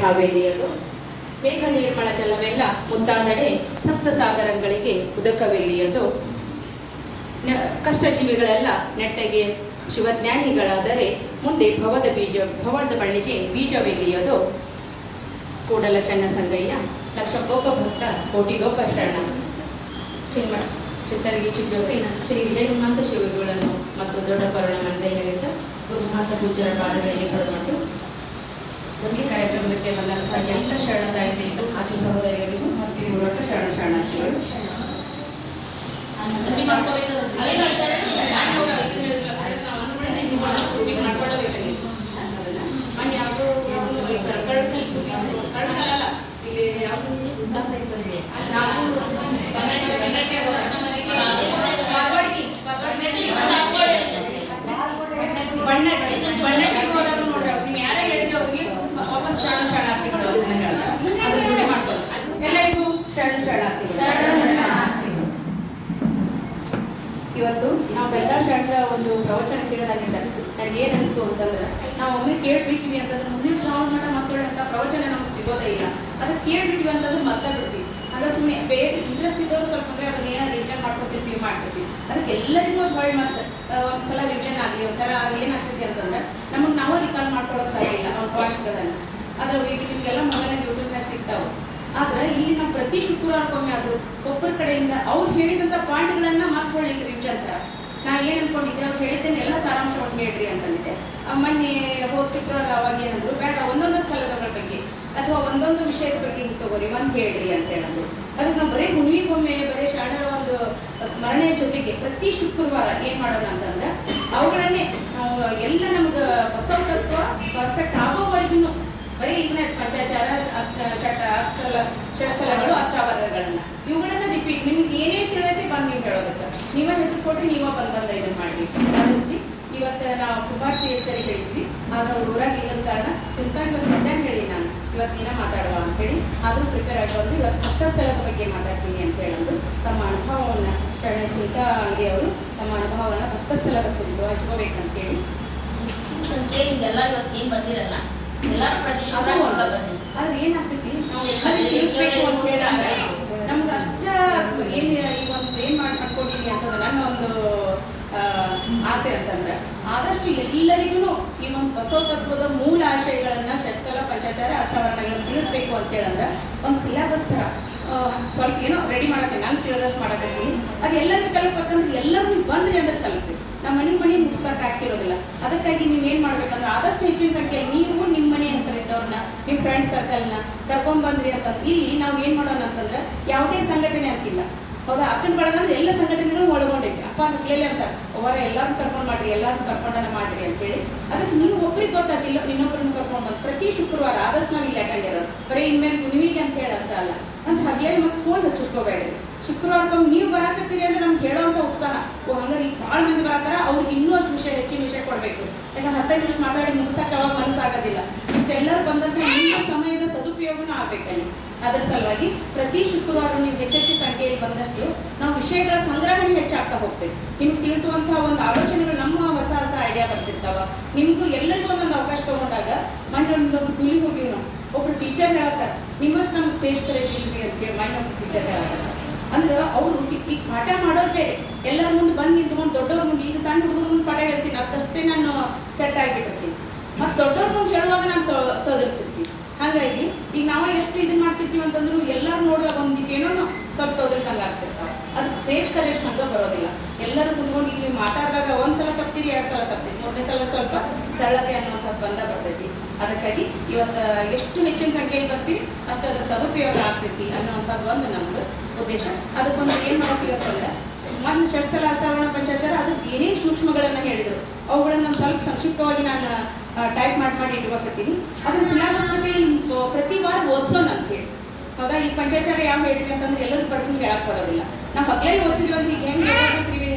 ಠಾವೇಲಿಯದು ಮೇಘ ನಿರ್ಮಲ ಜಲವೆಲ್ಲ ಮುದ್ದಾದಡೆ ಸಪ್ತ ಸಾಗರಗಳಿಗೆ ಉದಕವೆಲ್ಲಿಯದು ಕಷ್ಟಜೀವಿಗಳೆಲ್ಲ ನೆಟ್ಟಗೆ ಶಿವಜ್ಞಾನಿಗಳಾದರೆ ಮುಂದೆ ಭವದ ಬಳ್ಳಿಗೆ ಬೀಜವೆಲ್ಲಿಯದು ಕೂಡಲ ಚನ್ನಸಂಗಯ್ಯ ಲಕ್ಷಕ್ಕೊಬ್ಬ ಭಕ್ತ ಕೋಟಿಗೊಬ್ಬ ಶರಣ ಚಿತ್ತರಗಿ ಚಿಜ್ಯೋತಿ ಶ್ರೀ ವಿಜಯಮಂತ ಶಿವಗಳನ್ನು ಮತ್ತು ದೊಡ್ಡ ಪರುಣ ಮಂಡಳಿಯಿಂದ ಗುರುಮಾತ ಪೂಜ್ಯರ ಪಾದಗಳಿಗೆ ಕೊಡಮಟ್ಟು ಈ ಕಾರ್ಯಕ್ರಮಕ್ಕೆ ಬಂದಂತಹ ಎಲ್ಲ ಶರಣ ತಾಯಂದಿರಿಗೂ ಆಚೆ ಸಹೋದರಿಯರಿಗೂ ಮತ್ತು ಈ ಮೂಲಕ ಶರಣಾರ್ಥಿಗಳು ಬಣ್ಣಕ್ಕೆ ಹೋದಾಗ ನೋಡ್ರಿ ನೀವು ಯಾರೇ ಹೇಳಿದ್ರೆ ಅವ್ರಿಗೆ ವಾಪಸ್ ಶರಣಾರ್ಥಿಗಳು ಅಂತ ಹೇಳ್ತಾರೆ. ಅದು ರೂಢಿ ಮಾಡ್ಬೋದು. ಎಲ್ಲರಿಗೂ ಶರಣಾರ್ಥಿಗಳು. ಇವತ್ತು ನಾವು ಎಲ್ಲ ಶರಣರ ಒಂದು ಪ್ರವಚನ ಕೇಳೋದಾಗಿದ್ದ ನನಗೆ ಏನು ಅನಿಸ್ತು ಅಂತಂದ್ರೆ ನಾವು ಒಮ್ಮೆ ಕೇಳ್ಬಿಟ್ವಿ ಅಂತಂದ್ರೆ ಮುಂದಿನ ಶ್ರಾವಣ ಮಠ ಮಕ್ಕಳಂತ ಪ್ರವಚನ ನಮ್ಗೆ ಸಿಗೋದೇ ಇಲ್ಲ. ಅದಕ್ಕೆ ಕೇಳ್ಬಿಟ್ವಿ ಅಂತಂದ್ರೆ ಮರ್ತಾ ಬಿಡ್ತೀವಿ. ಹಾಗೆ ಸುಮ್ಮನೆ ಬೇರೆ ಇಂಟ್ರೆಸ್ಟ್ ಇದ್ದವರು ಸ್ವಲ್ಪ ಅದನ್ನ ಏನಾದ್ರು ರಿವಿಷನ್ ಮಾಡ್ಕೊತಿರ್ತೀವಿ ಮಾಡ್ತೀವಿ. ಅದಕ್ಕೆ ಎಲ್ಲರಿಗೂ ಹೊಳ್ಳಿ ಮತ್ತೆ ಒಂದ್ಸಲ ರಿವಿಷನ್ ಆಗಲಿ ಒಂಥರ ಅದು ಏನಾಗ್ತೈತಿ ಅಂತಂದ್ರೆ ನಮಗೆ ನಾವು ರಿಕಾಲ್ ಮಾಡ್ಕೊಳ್ಳೋಕೆ ಸಾಧ್ಯ ಇಲ್ಲ ಅವ್ರ ಪಾಯಿಂಟ್ಸ್ಗಳನ್ನು. ಅದ್ರ ನಿಮಗೆಲ್ಲ ಮೊದಲನೇ ಯೂಟ್ಯೂಬ್ನಾಗ ಸಿಗ್ತಾವೆ. ಆದ್ರೆ ಇಲ್ಲಿ ನಾವು ಪ್ರತಿ ಶುಕ್ರವಾರಕ್ಕೊಮ್ಮೆ ಆದರೂ ಒಬ್ಬರ ಕಡೆಯಿಂದ ಅವ್ರು ಹೇಳಿದಂಥ ಪಾಯಿಂಟ್ಗಳನ್ನ ಮಕ್ಕಳು ಈಗ ರಿವಿಷನ್ ಥರ ನಾ ಏನು ಅನ್ಕೊಂಡಿದ್ದೆ ಅವ್ರು ಹೇಳಿದ್ದೇನೆ ಎಲ್ಲ ಸಾರಾಂಶವನ್ನು ಹೇಳ್ರಿ ಅಂತಂದಿದ್ದೆ. ಮೊನ್ನೆ ಹೋದ ಶುಕ್ರವಾರ ಅವಾಗ ಏನಂದ್ರು ಬೇಡ ಒಂದೊಂದು ಸ್ಥಳಗಳ ಬಗ್ಗೆ ಅಥವಾ ಒಂದೊಂದು ವಿಷಯದ ಬಗ್ಗೆ ಹಿಂಗೆ ತಗೋರಿ ಒಂದು ಹೇಳ್ರಿ ಅಂತ ಹೇಳಿದ್ರು. ಅದಕ್ಕೆ ನಾವು ಬರೀ ಹುಣ್ಣಿಗೊಮ್ಮೆ ಬರೀ ಶರಣರ ಒಂದು ಸ್ಮರಣೆಯ ಜೊತೆಗೆ ಪ್ರತಿ ಶುಕ್ರವಾರ ಏನು ಮಾಡೋಣ ಅಂತಂದ್ರೆ ಅವುಗಳನ್ನೇ ನಾವು ಎಲ್ಲ ನಮ್ಗೆ ಬಸವ ತತ್ವ ಪರ್ಫೆಕ್ಟ್ ಆಗೋವರೆಗೂ ಬರೀ ಇದನ್ನ ಪಂಚಾಚಾರ ಷಷ್ಠಲಗಳು ಅಷ್ಟಾವರಣಗಳನ್ನ ಇವುಗಳನ್ನ ರಿಪೀಟ್ ನಿಮ್ಗೆ ಏನೇನು ತಿಳಿದೈತೆ ಬಂದು ನೀವು ಹೇಳೋದಕ್ಕೆ ನೀವೇ ಹೆಸರು ಕೊಟ್ಟರೆ ನೀವೇ ಬಂದ ಇದನ್ನ ಮಾಡಿ. ಅದೇ ರೀತಿ ಇವತ್ತು ನಾವು ಕುಮಾರ್ ಟೀಚರ್ ಹೇಳಿದ್ವಿ. ಆದ್ರೆ ಅವ್ರು ಊರಾಗ ಇಲ್ಲದ ಕಾರಣ ಸಿಂತಾಂಗ ಮಧ್ಯಾಹ್ನ ಹೇಳಿ ನಾನು ಇವತ್ತಿನ ಮಾತಾಡುವ ಅಂತೇಳಿ ಆದರೂ ಪ್ರಿಪೇರ್ ಆಗೋದು ಇವತ್ತು ಸಪ್ತ ಸ್ಥಳದ ಬಗ್ಗೆ ಮಾತಾಡ್ತೀನಿ ಅಂತ ಹೇಳೋದು ತಮ್ಮ ಅನುಭವವನ್ನು ಶರಣ ಸುಲ್ತಾ ಅಂಗಿ ಅವರು ತಮ್ಮ ಅನುಭವವನ್ನು ಭಕ್ತ ಸ್ಥಳದ ಕುರಿತು ಹಂಚ್ಕೋಬೇಕಂತೇಳಿ ಸಂಖ್ಯೆ ಹಿಂಗೆಲ್ಲ ಇವತ್ತು ಏನು ಬಂದಿರಲ್ಲ ಎಲ್ಲರೂ ಪ್ರತಿ ಆದ್ರೆ ಏನಾಗ್ತೈತಿ ನಾವು ಎಲ್ಲರಿಗೂ ತಿಳಿಸ್ಬೇಕು ಅಂತ ಹೇಳಿದಾಗ ನಮ್ಗೆ ಅಷ್ಟ ಏನು ಈಗ ಒಂದು ಏನು ಮಾಡ್ಕೊಂಡಿನಿ ಅಂತಂದ್ರೆ ನನ್ನ ಒಂದು ಆಸೆ ಅಂತಂದ್ರೆ ಆದಷ್ಟು ಎಲ್ಲರಿಗೂ ಈ ಒಂದು ಬಸವ ತತ್ವದ ಮೂಲ ಆಶಯಗಳನ್ನ ಷಷ್ಠಲ ಪಂಚಾಚಾರ ಅಷ್ಟಾವರಣಗಳನ್ನ ತಿಳಿಸ್ಬೇಕು ಅಂತ ಹೇಳಂದ್ರೆ ಒಂದು ಸಿಲೆಬಸ್ ಥರ ಸ್ವಲ್ಪ ಏನೋ ರೆಡಿ ಮಾಡತ್ತೆ ನಂಗೆ ತಿಳಿದಷ್ಟು ಮಾಡಕತ್ತೀನಿ. ಅದು ಎಲ್ಲರಿಗೂ ತಲುಪಕ್ಕಂದ್ರೆ ಎಲ್ಲರೂ ಬಂದ್ರಿ ಅಂದ್ರೆ ತಲುಪ್ತೀವಿ. ನಮ್ಮ ಮನೆ ಮುಟ್ಸಕ್ಕೆ ಆಗ್ತಿರೋದಿಲ್ಲ. ಅದಕ್ಕಾಗಿ ನೀವೇನು ಮಾಡ್ಬೇಕಂದ್ರೆ ಆದಷ್ಟು ಹೆಚ್ಚಿನ ಸಂಖ್ಯೆ ನೀವು ನಿಮ್ಮ ಮನೆ ಅಂತ ಇದ್ದವ್ರನ್ನ ನಿಮ್ಮ ಫ್ರೆಂಡ್ಸ್ ಸರ್ಕಲ್ನ ಕರ್ಕೊಂಡು ಬಂದ್ರಿ ಅಂತಂದ್ರೆ ಇಲ್ಲಿ ನಾವು ಏನು ಮಾಡೋಣ ಅಂತಂದ್ರೆ ಯಾವುದೇ ಸಂಘಟನೆ ಅಂತಿಲ್ಲ ಹೌದಾ. ಅಕ್ಕನ ಬಳಗ ಅಂದ್ರೆ ಎಲ್ಲ ಸಂಘಟನೆಗಳು ಒಳಗೊಂಡೈತಿ. ಅಪ್ಪ ಮಕ್ಕಳಲ್ಲಿ ಅಂತ ಅವರ ಎಲ್ಲರೂ ಕರ್ಕೊಂಡು ಮಾಡ್ರಿ ಎಲ್ಲರೂ ಕರ್ಕೊಂಡನ ಮಾಡ್ರಿ ಅಂತೇಳಿ ಅದಕ್ಕೆ ನೀವು ಒಬ್ರಿಗೆ ಗೊತ್ತಾಗ್ತಿಲ್ಲ ಇನ್ನೊಬ್ಬರನ್ನು ಕರ್ಕೊಂಡು ಬಂದು ಪ್ರತಿ ಶುಕ್ರವಾರ ಆದಷ್ಟು ನಾವು ಇಲ್ಲಿ ಅಟೆಂಡ್ ಇರೋದು ಬರೀ ಇನ್ಮೇಲೆ ಗುಣಿವಿಗೆ ಅಂತ ಹೇಳಿ ಅಷ್ಟೇ ಅಲ್ಲ ಅಂತ ಹಗಲೇ ಮತ್ತೆ ಫೋನ್ ಹಚ್ಚಿಸ್ಕೋಬೇಡಿ. ಶುಕ್ರವಾರಕ್ಕೊಮ್ಮೆ ನೀವು ಬರಾಕತ್ತೀರಿ ಅಂದ್ರೆ ನಮ್ಗೆ ಹೇಳೋವಂಥ ಉತ್ಸಾಹ ಹಂಗಾರೆ ಈಗ ಭಾಳ ಮಂದಿ ಬರತ್ತಾರ ಅವ್ರಿಗೆ ಇನ್ನೂ ಅಷ್ಟು ವಿಷಯ ಹೆಚ್ಚಿನ ವಿಷಯ ಕೊಡಬೇಕು. ಯಾಕಂದ್ರೆ 15 ನಿಮಿಷ ಮಾತಾಡಿ ಮುಗಿಸಕ್ಕೆ ಅವಾಗ ಮನಸ್ಸಾಗೋದಿಲ್ಲ. ಇಷ್ಟೆಲ್ಲರೂ ಬಂದಂಥ ನಿಮ್ಮ ಸಮಯದ ಸದುಪಯೋಗನೂ ಆಗ್ಬೇಕಲ್ಲಿ. ಅದರ ಸಲುವಾಗಿ ಪ್ರತಿ ಶುಕ್ರವಾರ ನೀವು ಹೆಚ್ಚೆಚ್ಚು ಸಂಖ್ಯೆಯಲ್ಲಿ ಬಂದಷ್ಟು ನಾವು ವಿಷಯಗಳ ಸಂಗ್ರಹಣೆ ಹೆಚ್ಚಾಗ್ತಾ ಹೋಗ್ತೇವೆ. ನಿಮ್ಗೆ ತಿಳಿಸುವಂತಹ ಒಂದು ಆಲೋಚನೆಗಳು ನಮ್ಮ ಹೊಸ ಹೊಸ ಐಡಿಯಾ ಬರ್ತಿರ್ತಾವ. ನಿಮಗೂ ಎಲ್ಲರಿಗೂ ಒಂದೊಂದು ಅವಕಾಶ ತಗೊಂಡಾಗ ಮೊನ್ನೆ ಒಂದು ಸ್ಕೂಲಿಗೆ ಹೋಗಿವಿ ನಾವು ಒಬ್ರು ಟೀಚರ್ ಹೇಳತ್ತಾರೆ ನಿಮ್ಮಷ್ಟು ನಮ್ಮ ಸ್ಟೇಜ್ ಕರೇಜ್ ಇಲ್ರಿ ಅಂತೇಳಿ ಮೊನ್ನೆ ಒಬ್ರು ಟೀಚರ್ ಹೇಳತ್ತಾರೆ. ಅಂದ್ರೆ ಅವರು ಈಗ ಪಾಠ ಮಾಡೋರು ಬೇರೆ ಎಲ್ಲರ ಮುಂದೆ ಬಂದು ನಿಂತ್ಕೊಂಡು ದೊಡ್ಡವ್ರ ಮುಂದೆ ಈಗ ಸಣ್ಣ ಹುಡುಗರ ಮುಂದೆ ಪಾಠ ಹೇಳ್ತೀನಿ ಅದಷ್ಟೇ ನಾನು ಸೆಟ್ ಆಗಿಬಿಟ್ಟಿರ್ತೀನಿ. ಮತ್ತು ದೊಡ್ಡವ್ರ ಮುಂದೆ ಹೇಳುವಾಗ ನಾನು ತೊದರ್ತಿರ್ತೀನಿ. ಹಾಗಾಗಿ ಈಗ ನಾವೇ ಎಷ್ಟು ಇದನ್ನ ಮಾಡ್ತಿರ್ತೀವಿ ಅಂತಂದ್ರು ಎಲ್ಲರೂ ನೋಡುವಾಗ ಒಂದಿಗೆ ಏನೋ ಸ್ವಲ್ಪ ತೊದರ್ಕಂಗೆ ಆಗ್ತಿರ್ತಾವೆ. ಅದಕ್ಕೆ ಸ್ಟೇಜ್ ಕರೇಜ್ ಹಂಗೆ ಬರೋದಿಲ್ಲ. ಎಲ್ಲರೂ ಕುತ್ಕೊಂಡು ಈಗ ನೀವು ಮಾತಾಡಿದಾಗ ಒಂದ್ಸಲ ತಪ್ತೀರಿ 2 ಸಲ ತಪ್ತೀರಿ 3ನೇ ಸಲ ಸ್ವಲ್ಪ ಸರಳತೆ ಅನ್ನೋಂಥದ್ದು ಬಂದ ಬರ್ತೈತಿ. ಅದಕ್ಕಾಗಿ ಇವತ್ತು ಎಷ್ಟು ಹೆಚ್ಚಿನ ಸಂಖ್ಯೆಯಲ್ಲಿ ಬರ್ತೀವಿ ಅಷ್ಟು ಅದರ ಸದುಪಯೋಗ ಆಗ್ತೈತಿ ಅನ್ನೋವಂಥದ್ದು ಒಂದು ನಮ್ಮದು ಉದ್ದೇಶ. ಅದಕ್ಕೊಂದು ಏನು ಮಾಡ್ತೀವಿ ಅಂತಂದ್ರೆ ಮೊದಲು ಷಷ್ಠಲ ಅಷ್ಟಾವರಣ ಪಂಚಾಚಾರ ಅದಕ್ಕೆ ಏನೇನು ಸೂಕ್ಷ್ಮಗಳನ್ನು ಹೇಳಿದರು ಅವುಗಳನ್ನು ಸ್ವಲ್ಪ ಸಂಕ್ಷಿಪ್ತವಾಗಿ ನಾನು ಟೈಪ್ ಮಾಡಿ ಇಟ್ಕೊಳ್ತೀನಿ. ಅದನ್ನ ಸಿಲೆಬಸ್ ಪ್ರತಿ ವಾರ ಓದಿಸೋಣ ಅಂತ ಹೇಳಿ ಹೌದಾ. ಈ ಪಂಚಾಚಾರ ಯಾವ ಹೇಳ್ರಿ ಅಂತಂದ್ರೆ ಎಲ್ಲರೂ ಪಡೆದು ಹೇಳಕ್ ಬರೋದಿಲ್ಲ. ನಾವು ಹಗಲೇ ಓದಿಸಿದ್ವಿ ಅಂದ್ರೆ ಈಗ ಹೆಂಗೆ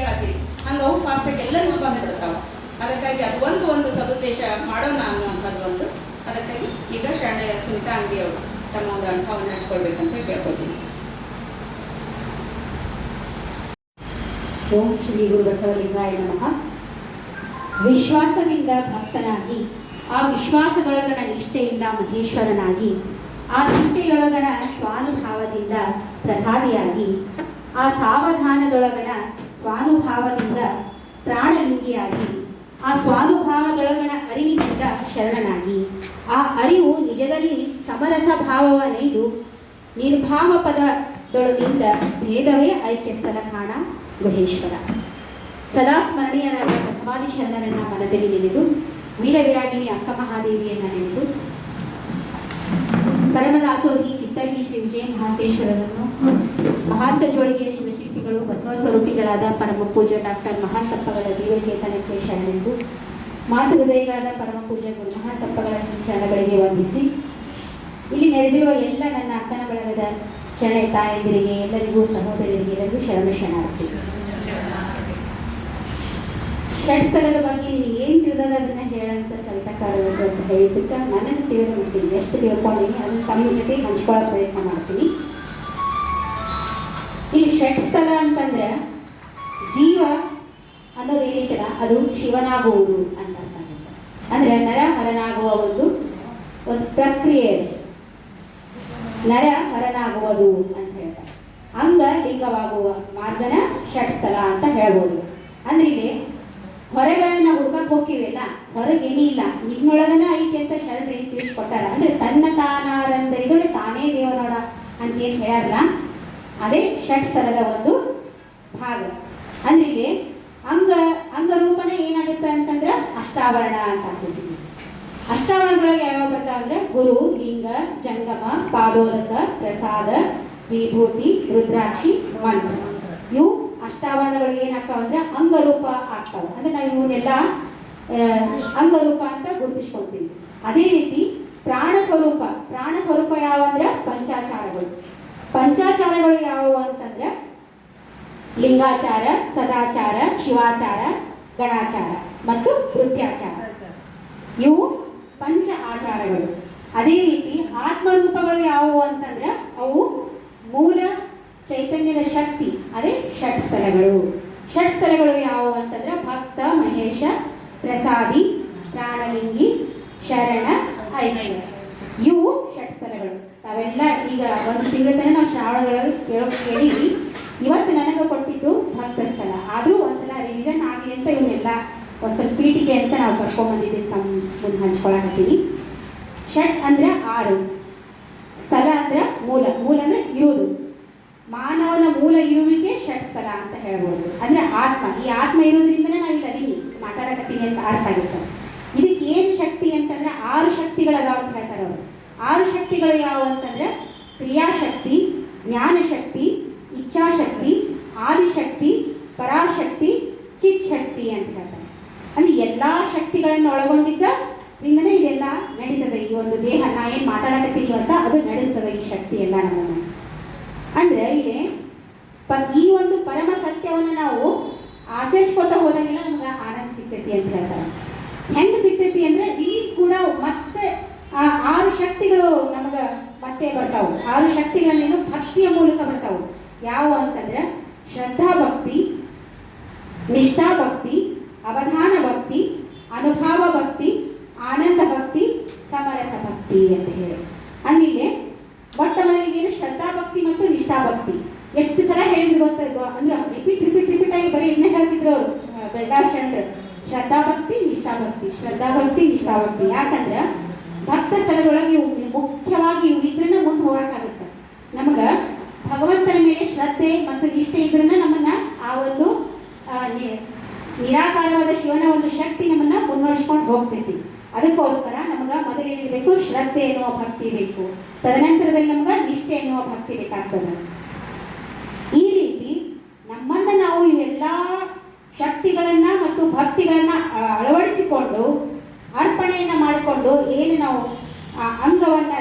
ಹೇಳತ್ತೀವಿ ಹಂಗೆ ಅವು ಫಾಸ್ಟಾಗಿ ಎಲ್ಲರಿಗೂ ಬಂದ್ಬಿಡ್ತಾವೆ. ಅದಕ್ಕಾಗಿ ಅದು ಒಂದು ಸದುದ್ದೇಶ ಮಾಡೋಣ ಅನ್ನುವಂಥದ್ದು ಒಂದು. ಅದಕ್ಕಾಗಿ ಈಗ ಶರಣ ಸುನಿತಾ ಅಂಗಿ ಅವರು ತಮ್ಮ ಒಂದು ಅನುಭವವನ್ನು ಹಂಚ್ಕೊಳ್ಬೇಕಂತ ಕೇಳ್ಕೊತೀನಿ. ಓಂ ಶ್ರೀ ಗುರು ಬಸವಲಿಂಗಾಯ ನಮಃ. ವಿಶ್ವಾಸದಿಂದ ಭಕ್ತನಾಗಿ ಆ ವಿಶ್ವಾಸದೊಳಗಣ ನಿಷ್ಠೆಯಿಂದ ಮಹೇಶ್ವರನಾಗಿ, ಆ ನಿಷ್ಠೆಯೊಳಗಣ ಸ್ವಾನುಭಾವದಿಂದ ಪ್ರಸಾದಿಯಾಗಿ, ಆ ಸಾವಧಾನದೊಳಗಣ ಸ್ವಾನುಭಾವದಿಂದ ಪ್ರಾಣಲಿಂಗಿಯಾಗಿ, ಆ ಸ್ವಾನುಭಾವದೊಳಗಣ ಅರಿವಿನಿಂದ ಶರಣನಾಗಿ, ಆ ಅರಿವು ನಿಜದಲ್ಲಿ ಸಮರಸ ಭಾವವನ್ನೈದು ನಿರ್ಭಾವ ಪದದೊಳಗಿಂದ ಭೇದವೇ ಐಕ್ಯ ಸ್ಥಳ ಕಾಣ ಗುಹೇಶ್ವರ. ಸದಾ ಸ್ಮರಣೀಯರಾದ ಬಸವಾದಿ ಶರಣರನ್ನ ಮನದಲ್ಲಿ ನೆನೆದು, ವೀರವಿರಾಗಿನಿ ಅಕ್ಕ ಮಹಾದೇವಿಯನ್ನ ನೆನೆದು, ಪರಮದಾಸೋಹಿ ಚಿತ್ತರ್ಗಿ ಶ್ರೀ ವಿಜಯ ಮಹಾಂತೇಶ್ವರರನ್ನು, ಮಹಾಂತ ಜೋಳಿಗೆಯ ಶಿವಶಿಲ್ಪಿಗಳು ಬಸವ ಸ್ವರೂಪಿಗಳಾದ ಪರಮ ಪೂಜ್ಯ ಡಾಕ್ಟರ್ ಮಹಾಂತಪ್ಪಗಳ ಜೀವಚೇತನಕ್ಕೆ ಶರಣೆಂದು, ಮಾತು ಹೃದಯಗಳಾದ ಪರಮ ಪೂಜ್ಯ ಗುರು ಮಹಾಂತಪ್ಪಗಳ ಶರಣಗಳಿಗೆ ವಂದಿಸಿ, ಇಲ್ಲಿ ನೆರೆದಿರುವ ಎಲ್ಲ ನನ್ನ ಅಕ್ಕನ ಬಳಗದ ಶರಣ ತಾಯಂದಿರಿಗೆ, ಎಲ್ಲರಿಗೂ ಸಹೋದರರಿಗೆ, ಎಲ್ಲರಿಗೂ ಶರಣಾರ್ಥಿ. ಷಟ್ಸ್ಥಳದ ಬಗ್ಗೆ ನೀವು ಏನು ತಿಳಿದದ ಅದನ್ನ ಹೇಳಂತ ಸವಿತಾಕಾರರು ಅಂತ ಹೇಳಿದ್ದಕ್ಕೆ ನನಗೆ ತಿಳಿದುಬಿಡ್ತೀನಿ, ಎಷ್ಟು ತಿಳ್ಕೊಂಡಿನಿ ಅದನ್ನು ತಮ್ಮ ಜೊತೆ ಹಂಚ್ಕೊಳ್ಳೋ ಪ್ರಯತ್ನ ಮಾಡ್ತೀನಿ. ಈ ಷಟ್ಸ್ಥಳ ಅಂತಂದ್ರೆ ಜೀವ ಅನ್ನೋದು ಏನೈತಲ್ಲ ಅದು ಶಿವನಾಗುವುದು ಅಂತ ಅಂದ್ರೆ ನರ ಹರನಾಗುವ ಒಂದು ಪ್ರಕ್ರಿಯೆ, ನರ ಹರನಾಗುವುದು ಅಂತ ಹೇಳ್ತಾರೆ. ಅಂಗ ಲಿಂಗವಾಗುವ ಮಾರ್ಗನ ಷಟ್ಸ್ಥಳ ಅಂತ ಹೇಳ್ಬೋದು. ಅಂದ್ರೆ ಇಲ್ಲಿ ಹೊರಗಳನ್ನ ಹುಡ್ಕಕ್ ಹೋಗ್ತೀವಲ್ಲ, ಹೊರಗೇನಿಲ್ಲ ನಿನ್ನೊಳಗನ ಐತಿ ಅಂತ ಶರಣರು ಏನು ತಿಳಿಸ್ಕೊಟ್ಟಾರ. ಅಂದ್ರೆ ತನ್ನ ತಾನಾರಂದರಿಗಳು ತಾನೇ ದೇವನೋಡ ಅಂತ ಏನು ಹೇಳ್ಯಾರಲ್ಲ, ಅದೇ ಷಟ್ಸ್ಥಳದ ಒಂದು ಭಾಗ. ಅಂದ್ರೆ ಇಲ್ಲಿ ಅಂಗರೂಪನೇ ಏನಾಗುತ್ತೆ ಅಂತಂದ್ರೆ ಅಷ್ಟಾವರಣ ಅಂತ ಹಾಕ್ತಿದ್ದೀವಿ. ಅಷ್ಟಾವರಣದೊಳಗೆ ಯಾವ್ಯಾವ ಬರ್ತಾವ ಅಂದ್ರೆ ಗುರು, ಲಿಂಗ, ಜಂಗಮ, ಪಾದೋದಕ, ಪ್ರಸಾದ, ವಿಭೂತಿ, ರುದ್ರಾಕ್ಷಿ, ಮಂತ್ರ. ಇವು ಅಷ್ಟಾವರಣಗಳು ಏನಾಗ್ತಾವ ಅಂದ್ರೆ ಅಂಗರೂಪ ಆಗ್ತಾವ. ಅಂದ್ರೆ ನಾವು ಇವನ್ನೆಲ್ಲ ಅಂಗರೂಪ ಅಂತ ಗುರುತಿಸ್ಕೊಳ್ತೀವಿ. ಅದೇ ರೀತಿ ಪ್ರಾಣ ಸ್ವರೂಪ ಯಾವ ಅಂದ್ರೆ ಪಂಚಾಚಾರಗಳು. ಪಂಚಾಚಾರಗಳು ಯಾವುವು ಅಂತಂದ್ರೆ ಲಿಂಗಾಚಾರ, ಸದಾಚಾರ, ಶಿವಾಚಾರ, ಗಣಾಚಾರ ಮತ್ತು ಕೃತ್ಯಾಚಾರ. ಇವು ಪಂಚ ಆಚಾರಗಳು. ಅದೇ ರೀತಿ ಆತ್ಮರೂಪಗಳು ಯಾವುವು ಅಂತಂದ್ರೆ ಅವು ಮೂಲ ಚೈತನ್ಯದ ಶಕ್ತಿ, ಅದೇ ಷಟ್ಸ್ಥಳಗಳು. ಷಟ್ಸ್ಥಳಗಳು ಯಾವುವು ಅಂತಂದ್ರೆ ಭಕ್ತ, ಮಹೇಶ, ಪ್ರಸಾದಿ, ಪ್ರಾಣಲಿಂಗಿ, ಶರಣ, ಐಕ್ಯ. ಇವು ಷಟ್ಸ್ಥಳಗಳು. ತಾವೆಲ್ಲ ಈಗ ಒಂದು ತಿಂಗಳ ತನಕ ನಾವು ಶ್ರಾವಣದೊಳಗೆ ಕೇಳಿ ಇವತ್ತು ನನಗೆ ಕೊಟ್ಟಿದ್ದು ಭಕ್ತ ಸ್ಥಳ. ಆದರೂ ಒಂದ್ಸಲ ರಿವಿಷನ್ ಆಗಲಿ ಅಂತ ಇವನ್ನೆಲ್ಲ ಒಂದು ಸ್ವಲ್ಪ ಪೀಠಿಕೆ ಅಂತ ನಾವು ಕರ್ಕೊಂಡ್ಬಂದಿದ್ದೀವಿ, ತಮ್ಮ ಮುಂದೆ ಹಂಚ್ಕೊಳಕತ್ತೀನಿ. ಷಟ್ ಅಂದ್ರೆ 6, ಸ್ಥಳ ಅಂದ್ರೆ ಮೂಲ ಅಂದ್ರೆ ಇರುವುದು. ಮಾನವನ ಮೂಲ ಇರುವಿಕೆ ಷಟ್ಸ್ಥಳ ಅಂತ ಹೇಳ್ಬೋದು. ಅಂದ್ರೆ ಆತ್ಮ, ಈ ಆತ್ಮ ಇರೋದ್ರಿಂದನೇ ನಾವಿಲ್ಲಿ ಅದೀನಿ ಮಾತಾಡಕತ್ತೀನಿ ಅಂತ ಅರ್ಥ ಆಗುತ್ತೆ. ಇದಕ್ಕೆ ಏನು ಶಕ್ತಿ ಅಂತಂದ್ರೆ 6 ಶಕ್ತಿಗಳದಾವ ಅಂತ ಹೇಳ್ತಾರೆ ಅವರು. 6 ಶಕ್ತಿಗಳು ಯಾವುವು ಅಂತಂದ್ರೆ ಕ್ರಿಯಾಶಕ್ತಿ, ಜ್ಞಾನಶಕ್ತಿ, ಇಚ್ಛಾಶಕ್ತಿ, ಆದಿಶಕ್ತಿ, ಪರಾಶಕ್ತಿ, ಚಿತ್ ಶಕ್ತಿ ಅಂತ ಹೇಳ್ತಾರೆ. ಅಂದ್ರೆ ಎಲ್ಲಾ ಶಕ್ತಿಗಳನ್ನು ಒಳಗೊಂಡಿದ್ದ ಇಂದನೇ ಇದೆಲ್ಲ ನಡೀತದೆ. ಈ ಒಂದು ದೇಹ ನಾ ಏನು ಮಾತಾಡಕತ್ತೀವಿ ಅಂತ ಅದು ನಡೆಸ್ತದೆ ಈ ಶಕ್ತಿ ಎಲ್ಲ ನಮ್ಮನ್ನು. ಅಂದ್ರೆ ಇಲ್ಲಿ ಈ ಒಂದು ಪರಮ ಸತ್ಯವನ್ನು ನಾವು ಆಚರಿಸ್ಕೊತಾ ಹೋದಾಗೆಲ್ಲ ನಮ್ಗೆ ಆನಂದ ಸಿಗ್ತೈತಿ ಅಂತ ಹೇಳ್ತಾರೆ. ಹೆಂಗೆ ಸಿಗ್ತೈತಿ ಅಂದ್ರೆ ಇಲ್ಲಿ ಕೂಡ ಮತ್ತೆ ಆ 6 ಶಕ್ತಿಗಳು ನಮಗೆ ಮತ್ತೆ ಬರ್ತಾವು. 6 ಶಕ್ತಿಗಳನ್ನೇನು ಭಕ್ತಿಯ ಮೂಲಕ ಬರ್ತಾವು. ಯಾವ ಅಂತಂದ್ರೆ ಶ್ರದ್ಧಾ ಭಕ್ತಿ, ನಿಷ್ಠಾ ಭಕ್ತಿ, ಅವಧಾನ ಭಕ್ತಿ, ಅನುಭವ ಭಕ್ತಿ, ಆನಂದ ಭಕ್ತಿ, ಸಮರಸ ಭಕ್ತಿ ಅಂತ ಹೇಳಿ. ಅಂದ್ರೆ ಮೊಟ್ಟ ಮೊದಲಿಗೆ ಶ್ರದ್ಧಾ ಭಕ್ತಿ ಮತ್ತು ನಿಷ್ಠಾ ಭಕ್ತಿ ಎಷ್ಟು ಸಲ ಹೇಳಿದ್ರು ಗೊತ್ತಾಯ್ತು ಅಂದ್ರೆ ರಿಪೀಟ್ ಆಗಿ ಬರೀ ಇದನ್ನ ಹೇಳ್ತಿದ್ರು ಅವರು ಬೆಳಗಾವಿ ಶರಣರು. ಶ್ರದ್ಧಾ ಭಕ್ತಿ, ನಿಷ್ಠಾ ಭಕ್ತಿ, ಶ್ರದ್ಧಾ ಭಕ್ತಿ, ನಿಷ್ಠಾ ಭಕ್ತಿ. ಯಾಕಂದ್ರೆ ಭಕ್ತ ಸ್ಥಳದೊಳಗೆ ಮುಖ್ಯವಾಗಿ ಇವು ಇದ್ರನ್ನ ಮುಂದೆ ಹೋಗಕ್ಕಾಗುತ್ತೆ. ನಮಗ ಭಗವಂತನ ಮೇಲೆ ಶ್ರದ್ಧೆ ಮತ್ತು ನಿಷ್ಠೆ ಇದ್ರನ್ನ ನಮ್ಮನ್ನ ಆ ಒಂದು ನಿರಾಕಾರವಾದ ಶಿವನ ಒಂದು ಶಕ್ತಿ ನಮ್ಮನ್ನ ಮುನ್ನಡೆಸ್ಕೊಂಡು ಹೋಗ್ತೈತಿ. ಅದಕ್ಕೋಸ್ಕರ ನಮಗ ಮೊದಲೇನಿರಬೇಕು, ಶ್ರದ್ಧೆ ಎನ್ನುವ ಭಕ್ತಿ ಬೇಕು. ತದನಂತರದಲ್ಲಿ ನಮ್ಗೆ ನಿಷ್ಠೆ ಎನ್ನುವ ಭಕ್ತಿ ಬೇಕಾಗ್ತದೆ. ಈ ರೀತಿ ನಮ್ಮನ್ನ ನಾವು ಇವೆಲ್ಲ ಶಕ್ತಿಗಳನ್ನ ಮತ್ತು ಭಕ್ತಿಗಳನ್ನ ಅಳವಡಿಸಿಕೊಂಡು ಅರ್ಪಣೆಯನ್ನ ಮಾಡಿಕೊಂಡು ಏನು ನಾವು ಅಂಗವನ್ನ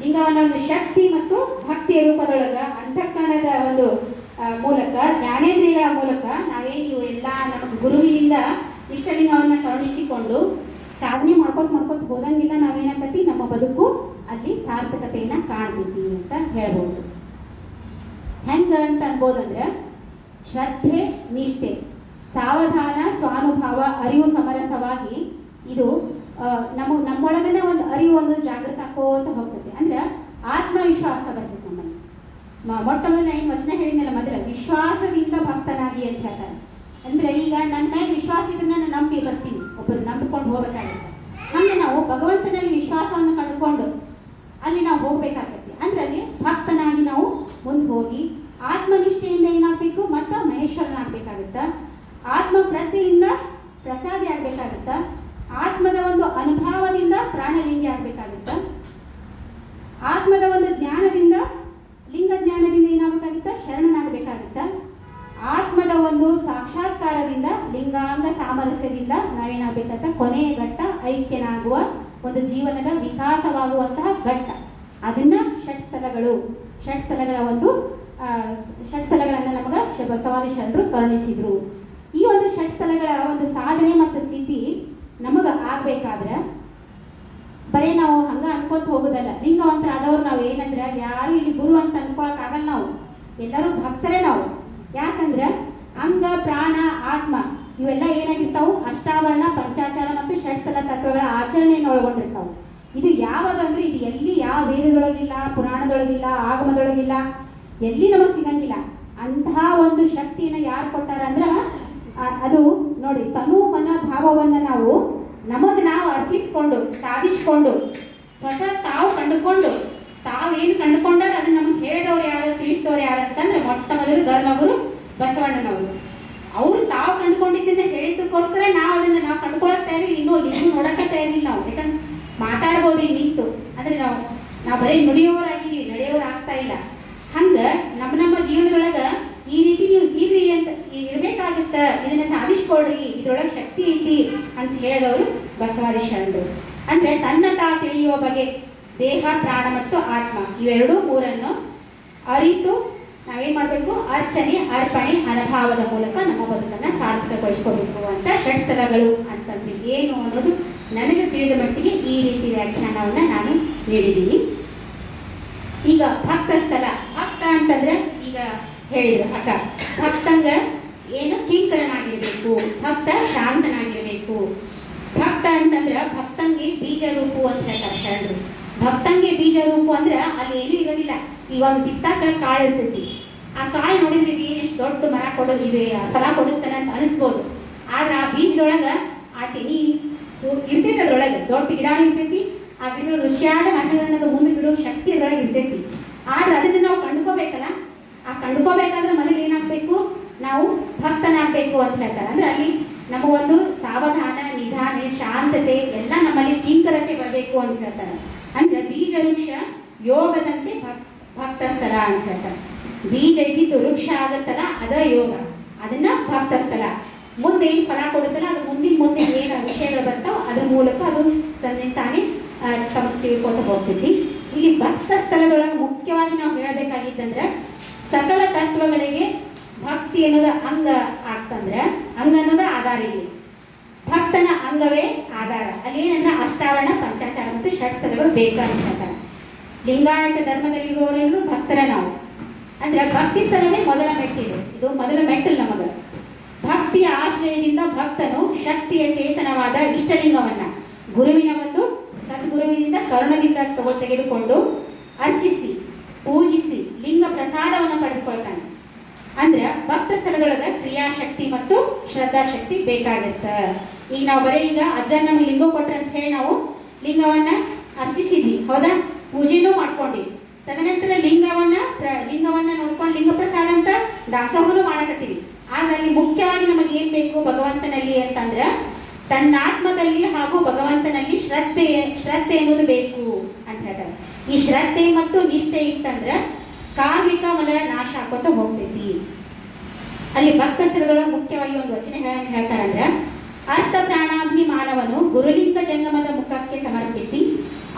ಲಿಂಗವನ್ನ ಒಂದು ಶಕ್ತಿ ಮತ್ತು ಭಕ್ತಿಯ ರೂಪದೊಳಗ ಅಂತಃಕರಣದ ಒಂದು ಮೂಲಕ ಜ್ಞಾನೇಂದ್ರಿಯಗಳ ಮೂಲಕ ನಾವೇನು ಇವು ಎಲ್ಲ ನಮಗೆ ಗುರುವಿನಿಂದ ಇಷ್ಟಲಿಂಗವನ್ನು ಕರುಣಿಸಿಕೊಂಡು ಸಾಧನೆ ಮಾಡ್ಕೊತ ಹೋದಂಗಿಲ್ಲ ನಾವೇನಾಗ್ತೈತಿ ನಮ್ಮ ಬದುಕು ಅಲ್ಲಿ ಸಾರ್ಥಕತೆಯನ್ನ ಕಾಣ್ತೈತಿ ಅಂತ ಹೇಳ್ಬೋದು. ಹೆಂಗ ಅಂತ ಅನ್ಬೋದಂದ್ರೆ ಶ್ರದ್ಧೆ, ನಿಷ್ಠೆ, ಸಾವಧಾನ, ಸ್ವಾನುಭಾವ, ಅರಿವು ಸಮರಸವಾಗಿ ಇದು ನಮ್ಮೊಳಗನೆ ಒಂದು ಅರಿವು ಒಂದು ಜಾಗೃತ ಹಾಕೋತ ಹೋಗ್ತದೆ. ಅಂದ್ರೆ ಆತ್ಮವಿಶ್ವಾಸ ಬರ್ತದೆ ನಮ್ಮಲ್ಲಿ. ಮೊಟ್ಟ ಮೊದಲ ಏನು ವಚನ ಹೇಳಿದ್ನಲ್ಲ ಮೊದಲ, ವಿಶ್ವಾಸದಿಂದ ಭಕ್ತನಾಗಿ ಅಂತ ಹೇಳ್ತಾರೆ. ಅಂದ್ರೆ ಈಗ ನನ್ನ ಮೇಲೆ ವಿಶ್ವಾಸ ಇದ್ರೆ ನಾನು ನಂಬಿ ಬರ್ತೀನಿ, ಒಬ್ಬರು ನಂಬಿಕೊಂಡು ಹೋಗ್ಬೇಕಾಗುತ್ತೆ. ಹಂಗೆ ನಾವು ಭಗವಂತನಲ್ಲಿ ವಿಶ್ವಾಸವನ್ನು ಕಂಡುಕೊಂಡು ಅಲ್ಲಿ ನಾವು ಹೋಗ್ಬೇಕಾಗತ್ತೆ. ಅಂದ್ರೆ ಅಲ್ಲಿ ಭಕ್ತನಾಗಿ ನಾವು ಮುಂದೆ ಹೋಗಿ ಆತ್ಮನಿಷ್ಠೆಯಿಂದ ಏನಾಗಬೇಕು, ಮತ್ತು ಮಹೇಶ್ವರನಾಗಬೇಕಾಗುತ್ತ. ಆತ್ಮ ಪ್ರತಿಯಿಂದ ಪ್ರಸಾದಿ ಆಗ್ಬೇಕಾಗುತ್ತ. ಆತ್ಮದ ಒಂದು ಅನುಭವದಿಂದ ಪ್ರಾಣಲಿಂಗಿ ಆಗ್ಬೇಕಾಗುತ್ತ. ಆತ್ಮದ ಒಂದು ಜ್ಞಾನದಿಂದ, ಲಿಂಗ ಜ್ಞಾನದಿಂದ ಏನಾಗಬೇಕಾಗುತ್ತ, ಶರಣನಾಗಬೇಕಾಗುತ್ತ. ಆತ್ಮದ ಒಂದು ಸಾಕ್ಷಾತ್ಕಾರದಿಂದ, ಲಿಂಗಾಂಗ ಸಾಮರಸ್ಯದಿಂದ ನಾವೇನಾಗಬೇಕಂತ ಕೊನೆಯ ಘಟ್ಟ ಐಕ್ಯನಾಗುವ ಒಂದು ಜೀವನದ ವಿಕಾಸವಾಗುವಂತಹ ಘಟ್ಟ. ಅದನ್ನ ಷಟ್ಸ್ಥಲಗಳ ಒಂದು ಷಟ್ಸ್ಥಲಗಳನ್ನು ನಮಗೆ ಬಸವಾದಿ ಶರಣರು ಕರುಣಿಸಿದ್ರು. ಈ ಒಂದು ಷಟ್ಸ್ಥಲಗಳ ಒಂದು ಸಾಧನೆ ಮತ್ತು ಸ್ಥಿತಿ ನಮಗೆ ಆಗ್ಬೇಕಾದ್ರೆ ಬರೀ ನಾವು ಹಂಗ ಅನ್ಕೊಂತ ಹೋಗೋದಲ್ಲ. ಲಿಂಗವಂತರಾದವ್ರು ನಾವು ಏನಂದ್ರೆ ಯಾರು ಇಲ್ಲಿ ಗುರು ಅಂತ ಅನ್ಕೊಳಕ್ ಆಗಲ್ಲ. ನಾವು ಎಲ್ಲರೂ ಭಕ್ತರೇ. ನಾವು ಯಾಕಂದ್ರೆ ಅಂಗ ಪ್ರಾಣ ಆತ್ಮ ಇವೆಲ್ಲ ಏನಾಗಿರ್ತಾವು, ಅಷ್ಟಾವರಣ ಪಂಚಾಚಾರ ಮತ್ತು ಷಟ್ಸ್ಥಲ ತತ್ವಗಳ ಆಚರಣೆಯನ್ನು ಒಳಗೊಂಡಿರ್ತಾವೆ. ಇದು ಯಾವಾಗ ಅಂದ್ರೆ ಇದು ಎಲ್ಲಿ ಯಾವ ವೇದದೊಳಗಿಲ್ಲ, ಪುರಾಣದೊಳಗಿಲ್ಲ, ಆಗಮದೊಳಗಿಲ್ಲ, ಎಲ್ಲಿ ನಮಗೆ ಸಿಗಂಗಿಲ್ಲ. ಅಂತಹ ಒಂದು ಶಕ್ತಿಯನ್ನು ಯಾರು ಕೊಟ್ಟಾರ ಅಂದ್ರೆ ಅದು ನೋಡಿ, ತನು ಮನ ಭಾವವನ್ನು ನಾವು ನಮಗೆ ನಾವು ಅರ್ಪಿಸ್ಕೊಂಡು ಸಾಧಿಸ್ಕೊಂಡು ಸ್ವತಃ ತಾವು ಕಂಡುಕೊಂಡು ತಾವೇನು ಕಂಡುಕೊಂಡಾರ ಅದನ್ನ ನಮಗೆ ಹೇಳಿದವ್ರು ಯಾರು, ತಿಳಿಸಿದವ್ರು ಯಾರು ಅಂತಂದ್ರೆ ಮೊಟ್ಟ ಮೊದಲು ಧರ್ಮಗುರು ಬಸವಣ್ಣನವರು. ಅವರು ತಾವು ಕಂಡುಕೊಂಡಿದ್ದನ್ನ ಹೇಳಿದ್ದಕ್ಕೋಸ್ಕರ ನಾವು ಅದನ್ನ ನಾವು ಕಂಡುಕೊಳ್ಳಕ್ ತಯಾರಿಲ್ಲ, ಇನ್ನೂ ಲಿಂಗು ನೋಡಕ್ಕೆ ತಯಾರಿಲ್ಲ. ನಾವು ಯಾಕಂದ್ರೆ ಮಾತಾಡ್ಬೋದು ಈಗ ನಿಂತು, ಅಂದ್ರೆ ನಾವು ಬರೀ ನುಡಿಯೋರಾಗಿದ್ದೀವಿ, ನಡೆಯೋರು ಆಗ್ತಾ ಇಲ್ಲ. ಹಂಗ ನಮ್ಮ ಜೀವನದೊಳಗ ಈ ರೀತಿ ನೀವು ಇರ್ರಿ ಅಂತ ಇರ್ಬೇಕಾಗುತ್ತ, ಇದನ್ನ ಸಾಧಿಸ್ಕೊಳ್ರಿ, ಇದ್ರೊಳಗೆ ಶಕ್ತಿ ಐತಿ ಅಂತ ಹೇಳಿದವರು ಬಸವಾದಿ ಶರಣರು. ಅಂದ್ರೆ ತನ್ನ ತಿಳಿಯುವ ಬಗೆ ದೇಹ, ಪ್ರಾಣ ಮತ್ತು ಆತ್ಮ ಇವೆರಡೂ ಮೂರನ್ನು ಅರಿತು ನಾವೇನ್ ಮಾಡ್ಬೇಕು, ಅರ್ಚನೆ, ಅರ್ಪಣೆ, ಅನುಭಾವದ ಮೂಲಕ ನಮ್ಮ ಬದುಕನ್ನ ಸಾರ್ಥಕಗೊಳಿಸ್ಕೋಬೇಕು ಅಂತ ಷಟ್ಸ್ಥಲಗಳು ಅಂತಂದ್ರೆ ಏನು ಅನ್ನೋದು ನನಗೆ ತಿಳಿದ ಮಟ್ಟಿಗೆ ಈ ರೀತಿ ವ್ಯಾಖ್ಯಾನವನ್ನ ನಾನು ನೀಡಿದ್ದೀನಿ. ಈಗ ಭಕ್ತ ಸ್ಥಳ, ಭಕ್ತ ಅಂತಂದ್ರೆ ಈಗ ಹೇಳಿದ್ರು ಅಕ್ಕ, ಭಕ್ತಂಗ ಏನು ಕಿಂಕರನಾಗಿರ್ಬೇಕು, ಭಕ್ತ ಶಾಂತನಾಗಿರ್ಬೇಕು. ಭಕ್ತ ಅಂತಂದ್ರೆ ಭಕ್ತಂಗೆ ಬೀಜ ರೂಪು ಅಂತ ಹೇಳ್ತಾರೆ ಶರಣರು. ಭಕ್ತಂಗೆ ಬೀಜ ರೂಪು ಅಂದ್ರೆ ಅಲ್ಲಿ ಏನೂ ಇರೋದಿಲ್ಲ. ಈಗ ಒಂದು ಬಿತ್ತಾಕ ಕಾಳು ಇರ್ತೈತಿ, ಆ ಕಾಳು ನೋಡಿದ್ರೆ ಇದು ಎಷ್ಟು ದೊಡ್ಡ ಮರ ಕೊಡೋದು, ಇವೆ ಫಲ ಕೊಡುತ್ತಾನೆ ಅಂತ ಅನಿಸ್ಬೋದು. ಆದ್ರೆ ಆ ಬೀಜದೊಳಗ ಆ ತೆನಿ ಇರ್ತೈತಿ, ಅದ್ರೊಳಗೆ ದೊಡ್ಡ ಗಿಡ ಇರ್ತೈತಿ. ಆ ಗಿಡ ರುಚಿಯಾದ ಹಣ್ಣುಗಳನ್ನ ಮುಂದೆ ಬಿಡೋ ಶಕ್ತಿ ಅದ್ರೊಳಗೆ ಇರ್ತೈತಿ. ಆದ್ರೆ ಅದನ್ನ ನಾವು ಕಂಡುಕೋಬೇಕಲ್ಲ. ಆ ಕಂಡುಕೋಬೇಕಾದ್ರೆ ಮೊದಲು ಏನಾಗಬೇಕು, ನಾವು ಭಕ್ತನಾಗಬೇಕು ಅಂತ ಹೇಳ್ತಾರೆ. ಅಂದ್ರೆ ಅಲ್ಲಿ ನಮಗೊಂದು ಸಾವಧಾನ, ನಿಧಾನ, ಶಾಂತತೆ ಎಲ್ಲ ನಮ್ಮಲ್ಲಿ ಕಿಂಕರತೆ ಬರಬೇಕು ಅಂತ ಹೇಳ್ತಾರೆ. ಅಂದ್ರೆ ಬೀಜ ವೃಕ್ಷ ಯೋಗದಂತೆ ಭಕ್ತ ಸ್ಥಳ ಅಂತ ಹೇಳ್ತಾರೆ. ಬೀಜ ಇದ್ದಿದ್ದು ವೃಕ್ಷ ಆಗತ್ತಲ್ಲ, ಅದ ಯೋಗ, ಅದನ್ನ ಭಕ್ತ ಸ್ಥಳ. ಮುಂದೆ ಏನು ಫಲ ಕೊಡುತ್ತಲ್ಲ, ಅದು ಮುಂದಿನ ಏನು ವಿಷಯಗಳು ಬರ್ತಾವ ಅದ್ರ ಮೂಲಕ ಅದು ತಂದೆ ತಾನೇ ತಿಳ್ಕೊತ ಹೋಗ್ತೈತಿ. ಇಲ್ಲಿ ಭಕ್ತ ಸ್ಥಳದೊಳಗೆ ಮುಖ್ಯವಾಗಿ ನಾವು ಹೇಳಬೇಕಾಗಿತ್ತಂದ್ರೆ ಸಕಲ ತತ್ವಗಳಿಗೆ ಭಕ್ತಿ ಅನ್ನೋದು ಅಂಗ ಆಗ್ತಂದ್ರೆ, ಅಂಗ ಅನ್ನೋದು ಆಧಾರ. ಇಲ್ಲಿ ಭಕ್ತನ ಅಂಗವೇ ಆಧಾರ. ಅಲ್ಲಿ ಏನಂದ್ರೆ ಅಷ್ಟಾವರಣ ಪಂಚಾಚಾರ ಮತ್ತು ಷಟ್ಸ್ಥಲಗಳು ಬೇಕಂತ ಹೇಳ್ತಾರೆ. ಲಿಂಗಾಯತ ಧರ್ಮದಲ್ಲಿರುವವರೆಲ್ಲರೂ ಭಕ್ತರ ನಾವು. ಅಂದ್ರೆ ಭಕ್ತಿ ಸ್ಥಳವೇ ಮೊದಲ ಮೆಟ್ಟಿಲು. ಇದು ಮೊದಲ ಮೆಟ್ಟಿಲು ನಮಗ. ಭಕ್ತಿಯ ಆಶ್ರಯದಿಂದ ಭಕ್ತನು ಶಕ್ತಿಯ ಚೇತನವಾದ ಇಷ್ಟಲಿಂಗವನ್ನ ಗುರುವಿನ ಒಂದು ಸದ್ಗುರುವಿನಿಂದ ಕರುಣದಿಂದ ತೆಗೆದುಕೊಂಡು ಅರ್ಚಿಸಿ ಪೂಜಿಸಿ ಲಿಂಗ ಪ್ರಸಾದವನ್ನು ಪಡೆದುಕೊಳ್ತಾನೆ. ಅಂದ್ರೆ ಭಕ್ತ ಸ್ಥಳದೊಳಗ ಕ್ರಿಯಾಶಕ್ತಿ ಮತ್ತು ಶ್ರದ್ಧಾಶಕ್ತಿ ಬೇಕಾಗತ್ತ. ಈಗ ನಾವು ಬರೀ ಈಗ ಅಜ್ಜನ್ ನಮ್ಗೆ ಲಿಂಗ ಕೊಟ್ರೆ ಅಂತ ಹೇಳಿ ನಾವು ಲಿಂಗವನ್ನ ಅರ್ಚಿಸಿದ್ವಿ, ಹೌದಾ, ಪೂಜೆನೂ ಮಾಡ್ಕೊಂಡ್ವಿ. ತದನಂತರ ಲಿಂಗವನ್ನ ನೋಡ್ಕೊಂಡು ಲಿಂಗ ಪ್ರಸಾದ ಅಂತ ದಾಸೋಹನೂ ಮಾಡಕತ್ತೀವಿ. ಆದ್ರೆ ಅಲ್ಲಿ ಮುಖ್ಯವಾಗಿ ನಮಗೆ ಏನ್ ಬೇಕು ಭಗವಂತನಲ್ಲಿ ಅಂತಂದ್ರೆ ತನ್ನಾತ್ಮದಲ್ಲಿ ಹಾಗೂ ಭಗವಂತನಲ್ಲಿ ಶ್ರದ್ಧೆ ಎನ್ನುವುದು ಬೇಕು ಅಂತ ಹೇಳ್ತಾರೆ. ಈ ಶ್ರದ್ಧೆ ಮತ್ತು ನಿಷ್ಠೆ ಇತ್ತಂದ್ರ ಕಾರ್ಮಿಕ ಮಲ ನಾಶ ಹಾಕೋತ ಹೋಗ್ತೈತಿ. ಅಲ್ಲಿ ಭಕ್ತ ಸ್ಥಳದೊಳಗೆ ಮುಖ್ಯವಾಗಿ ಒಂದು ವಚನ ಹೇಳ್ತಾರಂದ್ರೆ, ಅರ್ಥ ಪ್ರಾಣಾಭಿಮಾನವನ್ನು ಗುರುಲಿಂಗ ಜಂಗಮದ ಮುಖಕ್ಕೆ ಸಮರ್ಪಿಸಿ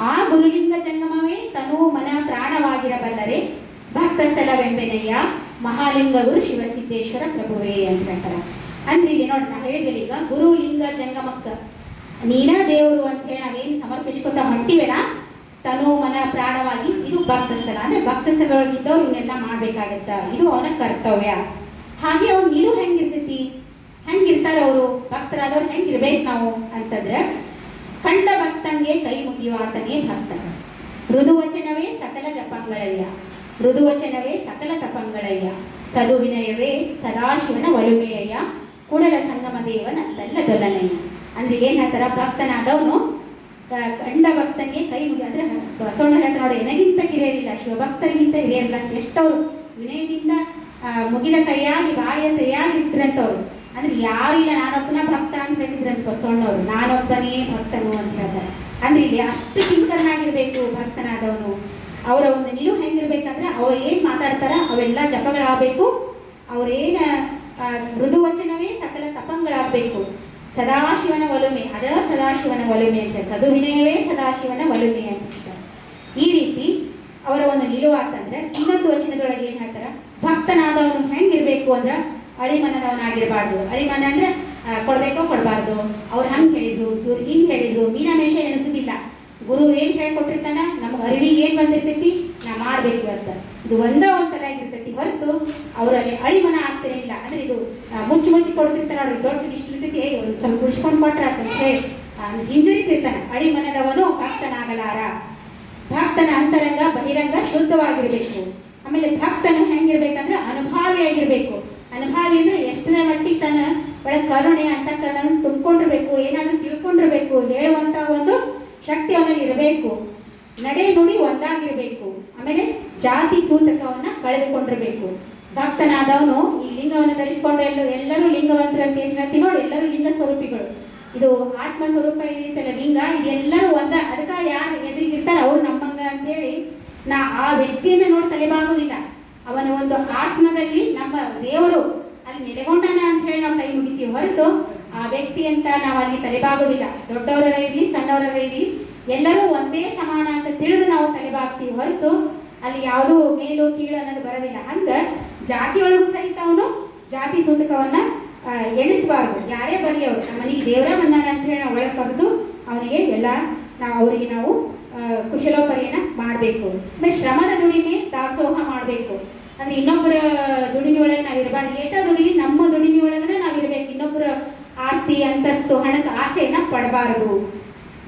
ಆ ಗುರುಲಿಂಗ ಜಂಗಮವೇ ತನು ಮನ ಪ್ರಾಣವಾಗಿರಬಲ್ಲರೆ ಭಕ್ತ ಸ್ಥಳವೆಂಬೆನೆಯ ಮಹಾಲಿಂಗ ಗುರು ಶಿವಸಿದ್ದೇಶ್ವರ ಪ್ರಭುವೇ ಅಂತ ಹೇಳ್ತಾರೆ. ಅಂದ್ರೆ ಇಲ್ಲಿ ನೋಡಿ, ನಾವು ಹೇಳಿದ್ವಿ ಈಗ ಗುರು ಲಿಂಗ ಜಂಗಮಕ್ಕ ನೀನ ದೇವರು ಅಂತ ಹೇಳಿ ನಾವೇನು ಸಮರ್ಪಿಸ್ಕೊತ ಹೊಂಟಿವೆಲ್ಲ ತನು ಮನ ಪ್ರಾಣವಾಗಿ, ಇದು ಭಕ್ತ ಸ್ಥಳ. ಅಂದ್ರೆ ಭಕ್ತ ಸ್ಥಳದೊಳಗಿದ್ದವ್ರು ಇವನ್ನೆಲ್ಲ ಮಾಡ್ಬೇಕಾಗತ್ತ, ಇದು ಅವನ ಕರ್ತವ್ಯ. ಹಾಗೆ ಅವ್ನ ನಿಲು ಹೆಂಗಿರ್ತೈತಿ, ಹೆಂಗಿರ್ತಾರ ಅವರು ಭಕ್ತರಾದವ್ರು ಹೆಂಗಿರ್ಬೇಕು ನಾವು ಅಂತಂದ್ರೆ ಕಂಡ ಭಕ್ತಂಗೆ ಕೈ ಮುಗಿಯುವಾತನೇ ಭಕ್ತ. ಮೃದುವಚನವೇ ಸಕಲ ಜಪಂಗಳಯ್ಯ, ಮೃದುವಚನವೇ ಸಕಲ ತಪಂಗಳಯ್ಯ, ಸದುವಿನಯವೇ ಸದಾಶಿವನ ಒಲುಮೆಯಯ್ಯ, ಕುಡಲ ಸಂಗಮ ದೇವನಲ್ಲ ದೊಲನಯ್ಯ. ಅಂದ್ರೆ ಏನ್ ಹೇಳ್ತಾರ, ಭಕ್ತನಾದವನು ಕಂಡ ಭಕ್ತಂಗೆ ಕೈ ಮುಗಿ, ಅಂದ್ರೆ ಬಸವಣ್ಣ ಹೇಳ್ತಾರೆ ನೋಡಿ, ಎನಗಿಂತ ಕಿರಿಯರಿಲ್ಲ ಶಿವಭಕ್ತರಿಗಿಂತ ಹಿರಿಯರಿಲ್ಲ ಅಂತ. ಎಷ್ಟವ್ರು ವಿನಯದಿಂದ ಮುಗಿದ ಕೈಯಾಗಿ ಬಾಯಿಯ ಕೈಯಾಗಿ ಇರ್ತಿರಂತವ್ರು. ಅಂದ್ರೆ ಯಾರಿಲ್ಲ, ನಾನೊಬ್ಬನ ಭಕ್ತ ಅಂತ ಹೇಳಿದ್ರಂತ ಬಸವಣ್ಣವ್ರು, ನಾನೊಬ್ಬನೇ ಭಕ್ತನು ಅಂತ ಹೇಳ್ತಾರೆ. ಅಂದ್ರೆ ಇಲ್ಲಿ ಅಷ್ಟು ಕಿಂಕರನಾಗಿರ್ಬೇಕು ಭಕ್ತನಾದವನು. ಅವರ ಒಂದು ನಿಲುವು ಹೆಂಗಿರ್ಬೇಕಂದ್ರೆ, ಅವ್ರು ಏನ್ ಮಾತಾಡ್ತಾರ ಅವೆಲ್ಲ ಜಪಗಳಾಗಬೇಕು. ಅವ್ರೇನ ಮೃದು ವಚನವೇ ಸಕಲ ತಪಂಗಳಾಗಬೇಕು. ಸದಾಶಿವನ ಒಲುಮೆ, ಅದ ಸದಾಶಿವನ ಒಲುಮೆ ಅಂತ, ಸದುವಿನಯವೇ ಸದಾಶಿವನ ಒಲುಮೆ ಅಂತ. ಈ ರೀತಿ ಅವರ ಒಂದು ನಿಲುವಾತಂದ್ರೆ, ಇನ್ನೊಂದು ವಚನದೊಳಗೆ ಏನ್ ಹೇಳ್ತಾರ, ಭಕ್ತನಾದವನು ಹೆಂಗಿರ್ಬೇಕು ಅಂದ್ರ ಅಳಿಮನದವನಾಗಿರ್ಬಾರ್ದು. ಅಳಿಮನ ಅಂದ್ರೆ ಕೊಡ್ಬೇಕೋ ಕೊಡಬಾರ್ದು, ಅವ್ರು ಹಂಗೆ ಹೇಳಿದ್ರು ಇವ್ರು ಹಿಂಗೆ ಹೇಳಿದ್ರು, ಮೀನಾಮೇಷ ಎಣಿಸುದಿಲ್ಲ. ಗುರು ಏನ್ ಹೇಳ್ಕೊಟ್ಟಿರ್ತಾನ, ನಮ್ಗೆ ಅರಿವಿಗೆ ಏನ್ ಬಂದಿರ್ತೈತಿ ನಾ ಮಾಡ್ಬೇಕು ಅಂತ, ಇದು ಒಂದೇ ತಲೆಯಾಗಿರ್ತೈತಿ ಹೊರತು ಅವರಲ್ಲಿ ಅಳಿಮನ ಆಗ್ತಾನೆ ಇಲ್ಲ. ಅಂದ್ರೆ ಇದು ಮುಚ್ಚಿ ಕೊಡ್ತಿರ್ತಾರ ಅವ್ರಿಗೆ, ದೊಡ್ಡ ಇಷ್ಟ ಇರ್ತೈತಿ, ಒಂದು ಸ್ವಲ್ಪ ಉಳಿಸ್ಕೊಂಡು ಕೊಟ್ರ ಅಂತ ಹೇಳಿ ಹಿಂಜರಿತಿರ್ತಾನೆ. ಅಳಿಮನದವನು ಭಕ್ತನಾಗಲಾರ. ಭಕ್ತನ ಅಂತರಂಗ ಬಹಿರಂಗ ಶುದ್ಧವಾಗಿರ್ಬೇಕು. ಆಮೇಲೆ ಭಕ್ತನು ಹೆಂಗಿರ್ಬೇಕಂದ್ರೆ ಅನುಭಾವಿಯಾಗಿರ್ಬೇಕು. ಅನುಭಾವಿ ಅಂದ್ರೆ ಎಷ್ಟನೇ ಮಟ್ಟಿಗೆ ತನ್ನ ಒಳಗೆ ಕರುಣೆ ಅಂತಃಕರಣ ತುಂಬಿಕೊಂಡಿರ್ಬೇಕು, ಏನಾದ್ರೂ ತಿಳ್ಕೊಂಡಿರ್ಬೇಕು, ಹೇಳುವಂತ ಒಂದು ಶಕ್ತಿ ಅವನಲ್ಲಿ ಇರಬೇಕು. ನಡೆ ನುಡಿ ಒಂದಾಗಿರ್ಬೇಕು. ಆಮೇಲೆ ಜಾತಿ ಸೂತಕವನ್ನ ಕಳೆದುಕೊಂಡಿರ್ಬೇಕು. ಭಕ್ತನಾದವನು ಈ ಲಿಂಗವನ್ನು ಧರಿಸಿಕೊಂಡು ಎಲ್ಲರೂ ಲಿಂಗವಂತರು ಅಂತ ಏನ್ ಹೇಳ್ತೀವಿ ನೋಡಿ, ಎಲ್ಲರೂ ಲಿಂಗ ಸ್ವರೂಪಿಗಳು. ಇದು ಆತ್ಮ ಸ್ವರೂಪ ಇದೈತಲ್ಲ ಲಿಂಗ, ಇದೆಲ್ಲರೂ ಒಂದ. ಅದಕ್ಕೆ ಯಾರು ಎದುರಿಗಿರ್ತಾರೆ ಅವ್ರು ನಮ್ಮಂಗ ಅಂತ ಹೇಳಿ ನಾ ಆ ವ್ಯಕ್ತಿಯನ್ನ ನೋಡಿ ತಲೆಬಾಗುವುದಿಲ್ಲ. ಅವನ ಒಂದು ಆತ್ಮದಲ್ಲಿ ನಮ್ಮ ದೇವರು ಅಲ್ಲಿ ನೆಲೆಗೊಂಡನ ಅಂತ ಹೇಳಿ ನಾವು ಕೈ ಮುಗಿತೀವಿ ಹೊರತು ಆ ವ್ಯಕ್ತಿ ಅಂತ ನಾವು ಅಲ್ಲಿ ತಲೆಬಾಗುವುದಿಲ್ಲ. ದೊಡ್ಡವರ ಇರಲಿ ಸಣ್ಣವರ ಇರಲಿ ಎಲ್ಲರೂ ಒಂದೇ ಸಮಾನ ಅಂತ ತಿಳಿದು ನಾವು ತಲೆಬಾಗ್ತೀವಿ ಹೊರತು ಅಲ್ಲಿ ಯಾವುದೂ ಮೇಲು ಕೀಳು ಅನ್ನೋದು ಬರೋದಿಲ್ಲ. ಹಂಗ ಜಾತಿಯೊಳಗೂ ಸಹಿತ ಅವನು ಜಾತಿ ಸೂತಕವನ್ನ ಎಣಿಸಬಾರ್ದು. ಯಾರೇ ಬರಲಿ ಅವರು ನಮ್ಮ ಮನೆಗೆ ದೇವರ ಬಂದಾನ ಅಂತ ಹೇಳಿ ನಾವು ಒಳಗೆ ಕರೆದು ಅವನಿಗೆ ಎಲ್ಲ ಅವರಿಗೆ ನಾವು ಕುಶಲೋಪರಿಯನ್ನ ಮಾಡಬೇಕು. ಆಮೇಲೆ ಶ್ರಮದ ದುಡಿಮೆ ದಾಸೋಹ ಮಾಡಬೇಕು. ಅಂದ್ರೆ ಇನ್ನೊಬ್ಬರ ದುಡಿಮೆ ಒಳಗೆ ನಾವು ಇರಬಾರ್ದು. ಏಟ ದುಡಿಮೆ ನಮ್ಮ ದುಡಿಮೆ ಒಳಗನೆ ನಾವು ಇರಬೇಕು. ಇನ್ನೊಬ್ಬರ ಆಸ್ತಿ ಅಂತಸ್ತು ಹಣದ ಆಸೆಯನ್ನ ಪಡಬಾರದು.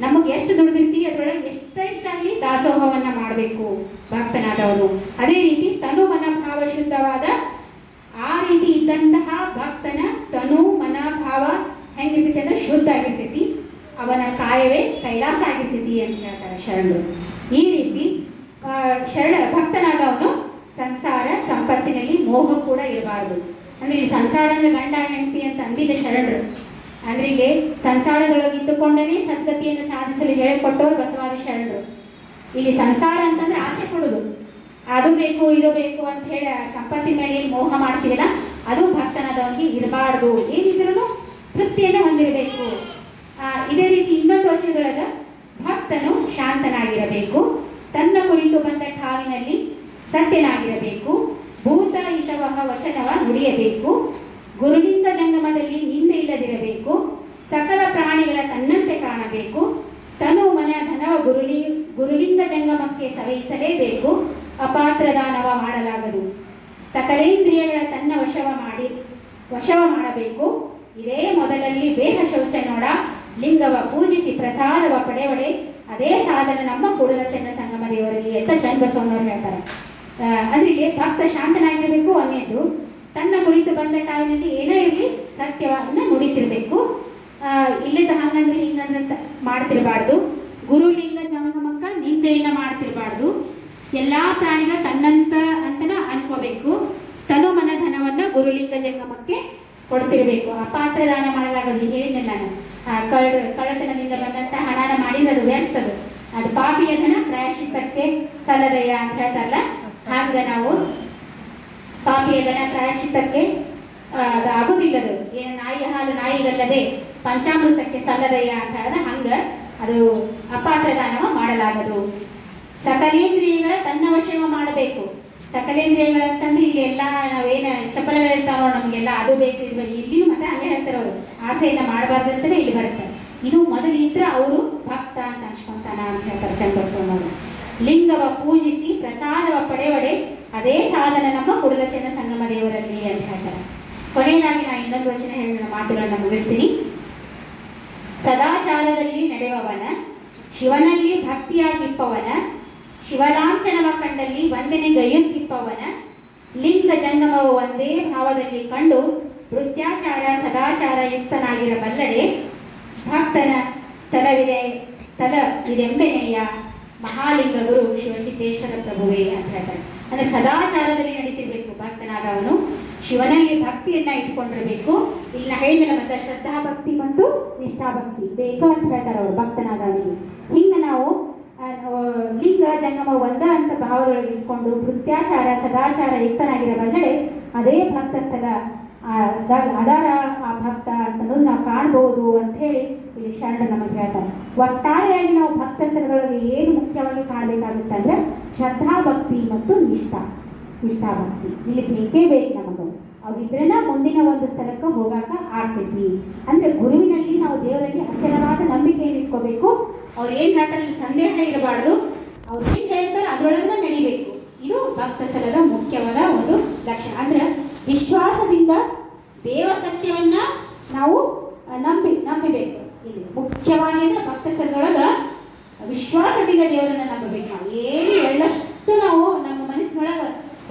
ನಮಗೆ ಎಷ್ಟು ದುಡಿದಿರ್ತೀವಿ ಅದರೊಳಗೆ ಎಷ್ಟಾಗಲಿ ದಾಸೋಹವನ್ನ ಮಾಡಬೇಕು ಭಕ್ತನಾದವನು. ಅದೇ ರೀತಿ ತನು ಮನ ಭಾವ ಶುದ್ಧವಾದ ಆ ರೀತಿ ಇದ್ದಂತಹ ಭಕ್ತನ ತನು ಮನ ಭಾವ ಹೆಂಗಿರ್ತೈತಿ ಅಂದ್ರೆ ಶುದ್ಧ ಆಗಿರ್ತೈತಿ. ಅವನ ಕಾಯವೇ ಕೈಲಾಸ ಆಗಿರ್ತೈತಿ ಅಂತ ಹೇಳ್ತಾರೆ ಶರಣರು. ಈ ರೀತಿ ಭಕ್ತನಾದವನು ಸಂಸಾರ ಸಂಪತ್ತಿನಲ್ಲಿ ಮೋಹ ಕೂಡ ಇರಬಾರದು. ಅಂದ್ರೆ ಈ ಸಂಸಾರ ಅಂದ್ರೆ ಗಂಡ ಹೆಂಡತಿ ಅಂತ ಅಂದಿಲ್ಲ ಶರಣರು. ಅಂದ್ರೆ ಇಲ್ಲಿ ಸಂಸಾರದೊಳಗಿದ್ದುಕೊಂಡೇ ಸದ್ಗತಿಯನ್ನು ಸಾಧಿಸಲು ಹೇಳಿಕೊಟ್ಟವರು ಬಸವಾದಿ ಶರಣರು. ಇಲ್ಲಿ ಸಂಸಾರ ಅಂತಂದ್ರೆ ಆಸೆ ಕೊಡುದು, ಅದು ಬೇಕು ಇದು ಬೇಕು ಅಂತ ಹೇಳಿ ಸಂಪತ್ತಿನ ಮೇಲೆ ಏನು ಮೋಹ ಮಾಡ್ತೀವಲ್ಲ ಅದು ಭಕ್ತನಾದವನಿಗೆ ಇರಬಾರ್ದು. ಏನಿದ್ರು ತೃಪ್ತಿಯನ್ನು ಹೊಂದಿರಬೇಕು. ಇದೇ ರೀತಿ ಇನ್ನೊಂದು ವರ್ಷದೊಳಗ ಭಕ್ತನು ಶಾಂತನಾಗಿರಬೇಕು. ತನ್ನ ಕುರಿತು ಬಂದ ಠಾವಿನಲ್ಲಿ ಸತ್ಯನಾಗಿರಬೇಕು. ಭೂತ ಹಿತವಹ ವಚನವ ನುಡಿಯಬೇಕು. ಗುರುಲಿಂಗ ಜಂಗಮದಲ್ಲಿ ನಿಂದೆ ಇಲ್ಲದಿರಬೇಕು. ಸಕಲ ಪ್ರಾಣಿಗಳ ತನ್ನಂತೆ ಕಾಣಬೇಕು. ತನು ಮನ ಧನವ ಗುರುಲಿಂಗ ಜಂಗಮಕ್ಕೆ ಸವಹಿಸಲೇಬೇಕು. ಅಪಾತ್ರ ದಾನವ ಮಾಡಲಾಗದು. ಸಕಲೇಂದ್ರಿಯಗಳ ತನ್ನ ವಶವ ಮಾಡಬೇಕು. ಇದೇ ಮೊದಲಲ್ಲಿ ಬೇಹ ಶೌಚ ನೋಡ. ಲಿಂಗವ ಪೂಜಿಸಿ ಪ್ರಸಾದವ ಪಡೆವಡೆ. ಅದೇ ಸಾಧನ ನಮ್ಮ ಕೂಡಲ ಚನ್ನ ಸಂಗಮ ದೇವರಲ್ಲಿ ಅಂತ ಚನ್ನಬಸವಣ್ಣವ್ರು ಹೇಳ್ತಾರೆ. ಅಂದ್ರೆ ಇಲ್ಲಿ ಭಕ್ತ ಶಾಂತನಾಗಿರಬೇಕು. ಒಂದೇದು ತನ್ನ ಕುರಿತು ಬಂದ ಕಾಲದಲ್ಲಿ ಏನೇ ಇರಲಿ ಸತ್ಯವನ್ನ ನುಡಿತಿರ್ಬೇಕು. ಇಲ್ಲದ ಹಂಗಂದ್ರೆ ಹಿಂಗಂದ್ರೆ ಮಾಡ್ತಿರ್ಬಾರ್ದು. ಗುರುಲಿಂಗ ಜಂಗಮಕ್ಕ ನಿಂದೆಯನ್ನ ಮಾಡ್ತಿರ್ಬಾರ್ದು. ಎಲ್ಲಾ ಪ್ರಾಣಿಗಳ ತನ್ನಂತ ಅಂತನ ಅನ್ಕೋಬೇಕು. ತನು ಮನ ಧನವನ್ನ ಗುರುಲಿಂಗ ಜಂಗಮಕ್ಕೆ ಕೊಡ್ತಿರ್ಬೇಕು. ಅಪಾತ್ರ ದಾನ ಮಾಡಲಾಗದು. ಹೇಳಿದ್ನಲ್ಲ ನಾನು, ಕಳ್ಳತನದಿಂದ ಬಂದಂತ ಹಣನ ಮಾಡಿರೋದು ವ್ಯರ್ಥದು. ಅದು ಪಾಪಿಯ ಧನ ಪ್ರಾಯಶ್ಚಿತ್ತಕ್ಕೆ ಸಲ್ಲದಯ್ಯ ಅಂತ ಹೇಳ್ತಾರಲ್ಲ, ಹಾಗ ನಾವು ಪಾಪಿಯ ಧನ ಪ್ರಾಯಶ್ಚಿತ್ತಕ್ಕೆ ಅದು ಆಗುದಿಲ್ಲದು. ಏನು ನಾಯಿ ಹಾಲು ನಾಯಿಗಲ್ಲದೆ ಪಂಚಾಮೃತಕ್ಕೆ ಸಲ್ಲದಯ್ಯ ಅಂತ ಹೇಳಿದ್ರೆ ಹಂಗ ಅದು ಅಪಾತ್ರ ದಾನವ ಮಾಡಲಾಗದು. ಸಕಲೇಂದ್ರಿಯಗಳ ತನ್ನ ವಶವ ಮಾಡಬೇಕು. ಸಕಲೇಂದ್ರಿಯಗಳ ಅಂತಂದ್ರೆ ಇಲ್ಲಿ ಎಲ್ಲ ನಾವೇನು ಚಪಲಗಳಿರ್ತಾವ ನಮಗೆಲ್ಲ ಅದು ಬೇಕು ಇದು ಬೇಕು. ಇಲ್ಲಿನೂ ಮತ್ತೆ ಹಂಗೆ ಹೇಳ್ತಾರೆ ಅವರು, ಆಸೆಯನ್ನ ಮಾಡಬಾರ್ದು ಅಂತಲೇ ಇಲ್ಲಿ ಬರುತ್ತೆ. ಇದು ಮೊದಲು ಇದ್ರೆ ಅವರು ಭಕ್ತ ಅಂತ ಅನ್ಸ್ಕೊಂತಾನ ಅಂತ ಹೇಳ್ತಾರೆ ಚನ್ನಬಸವಣ್ಣವರು. ಲಿಂಗವ ಪೂಜಿಸಿ ಪ್ರಸಾದವ ಪಡೆವಡೆ. ಅದೇ ಸಾಧನ ನಮ್ಮ ಕೂಡಲ ಚನ್ನ ಸಂಗಮ ದೇವರಲ್ಲಿ ಅಂತ ಹೇಳ್ತಾರೆ. ಕೊನೆಯದಾಗಿ ನಾನು ಇನ್ನೊಂದು ವಚನ ಹೇಳಿ ನನ್ನ ಮಾತುಗಳನ್ನ ಮುಗಿಸ್ತೀನಿ. ಸದಾಚಾರದಲ್ಲಿ ನಡೆಯುವವನ, ಶಿವನಲ್ಲಿ ಭಕ್ತಿಯಾಗಿಪ್ಪವನ, ಶಿವಲಾಂಛನವ ಕಂಡಲ್ಲಿ ವಂದನೆಗೈಯುತ್ತಿಪ್ಪವನ, ಲಿಂಗ ಜಂಗಮವು ಒಂದೇ ಭಾವದಲ್ಲಿ ಕಂಡು ವೃತ್ಯಾಚಾರ ಸದಾಚಾರ ಯುಕ್ತನಾಗಿರಬಲ್ಲಡೆ, ಭಕ್ತನ ಸ್ಥಳವಿದೆಂಬೆನೆಯ ಮಹಾಲಿಂಗ ಗುರು ಶಿವಸಿದ್ದೇಶ್ವರ ಪ್ರಭುವೇ ಅಂತ ಹೇಳ್ತಾರೆ. ಅಂದ್ರೆ ಸದಾಚಾರದಲ್ಲಿ ನಡೀತಿರ್ಬೇಕು ಭಕ್ತನಾದವನು, ಶಿವನಲ್ಲಿ ಭಕ್ತಿಯನ್ನ ಇಟ್ಕೊಂಡಿರ್ಬೇಕು. ಇಲ್ಲಿ ಹೇಳಿದಿಲ್ಲ ಮತ್ತೆ ಶ್ರದ್ಧಾ ಭಕ್ತಿ ಮತ್ತು ನಿಷ್ಠಾಭಕ್ತಿ ಬೇಕು ಅಂತ ಹೇಳ್ತಾರೆ ಅವರು ಭಕ್ತನಾದವನಿಗೆ. ಹಿಂಗೆ ನಾವು ಲಿಂಗ ಜಂಗಮ ಒಂದ ಅಂತ ಭಾವದೊಳಗೆ ಇಟ್ಕೊಂಡು ವೃತ್ಯಾಚಾರ ಸದಾಚಾರ ಯುಕ್ತನಾಗಿರಬಲ್ಲಡೆ ಅದೇ ಭಕ್ತ ಸ್ಥಳ ಅದರ ಆ ಭಕ್ತ ಅಂತನ್ನೋದು ನಾವು ಕಾಣ್ಬೋದು ಅಂತ ಹೇಳಿ ಇಲ್ಲಿ ಶರಣ ನಮಗೆ ಹೇಳ್ತಾರೆ. ಒಟ್ಟಾರೆಯಾಗಿ ನಾವು ಭಕ್ತ ಸ್ಥಳದೊಳಗೆ ಏನು ಮುಖ್ಯವಾಗಿ ಕಾಣಬೇಕಾಗುತ್ತೆ ಅಂದ್ರೆ ಶ್ರದ್ಧಾ ಭಕ್ತಿ ಮತ್ತು ನಿಷ್ಠಾಭಕ್ತಿ ಇಲ್ಲಿ ಬೇಕೇ ಬೇಕು ನಮಗ. ಅವಿದ್ರೇನ ಮುಂದಿನ ಒಂದು ಸ್ಥಳಕ್ಕೆ ಹೋಗಾಕ ಆಗ್ತೈತಿ. ಅಂದ್ರೆ ಗುರುವಿನಲ್ಲಿ ನಾವು ದೇವರಲ್ಲಿ ಅಚಲವಾದ ನಂಬಿಕೆಯನ್ನು ಇಟ್ಕೋಬೇಕು. ಅವ್ರು ಏನ್ ಹೇಳ್ತಾರೆ ಸಂದೇಹ ಇರಬಾರ್ದು, ಅವ್ರು ಏನ್ ಹೇಳ್ತಾರೆ ಅದ್ರೊಳಗೆ ನಡಿಬೇಕು. ಇದು ಭಕ್ತ ಸ್ಥಳದ ಮುಖ್ಯವಾದ ಒಂದು ಲಕ್ಷಣ. ಅಂದ್ರೆ ವಿಶ್ವಾಸದಿಂದ ದೇವ ಸತ್ಯವನ್ನ ನಾವು ನಂಬಬೇಕು. ಇಲ್ಲಿ ಮುಖ್ಯವಾಗಿ ಅಂದ್ರೆ ಭಕ್ತ ಸ್ಥಳದೊಳಗ ವಿಶ್ವಾಸದಿಂದ ದೇವರನ್ನ ನಂಬಬೇಕು. ನಾವು ಏನು ಎಳ್ಳಷ್ಟು ನಾವು ನಮ್ಮ ಮನಸ್ಸಿನೊಳಗ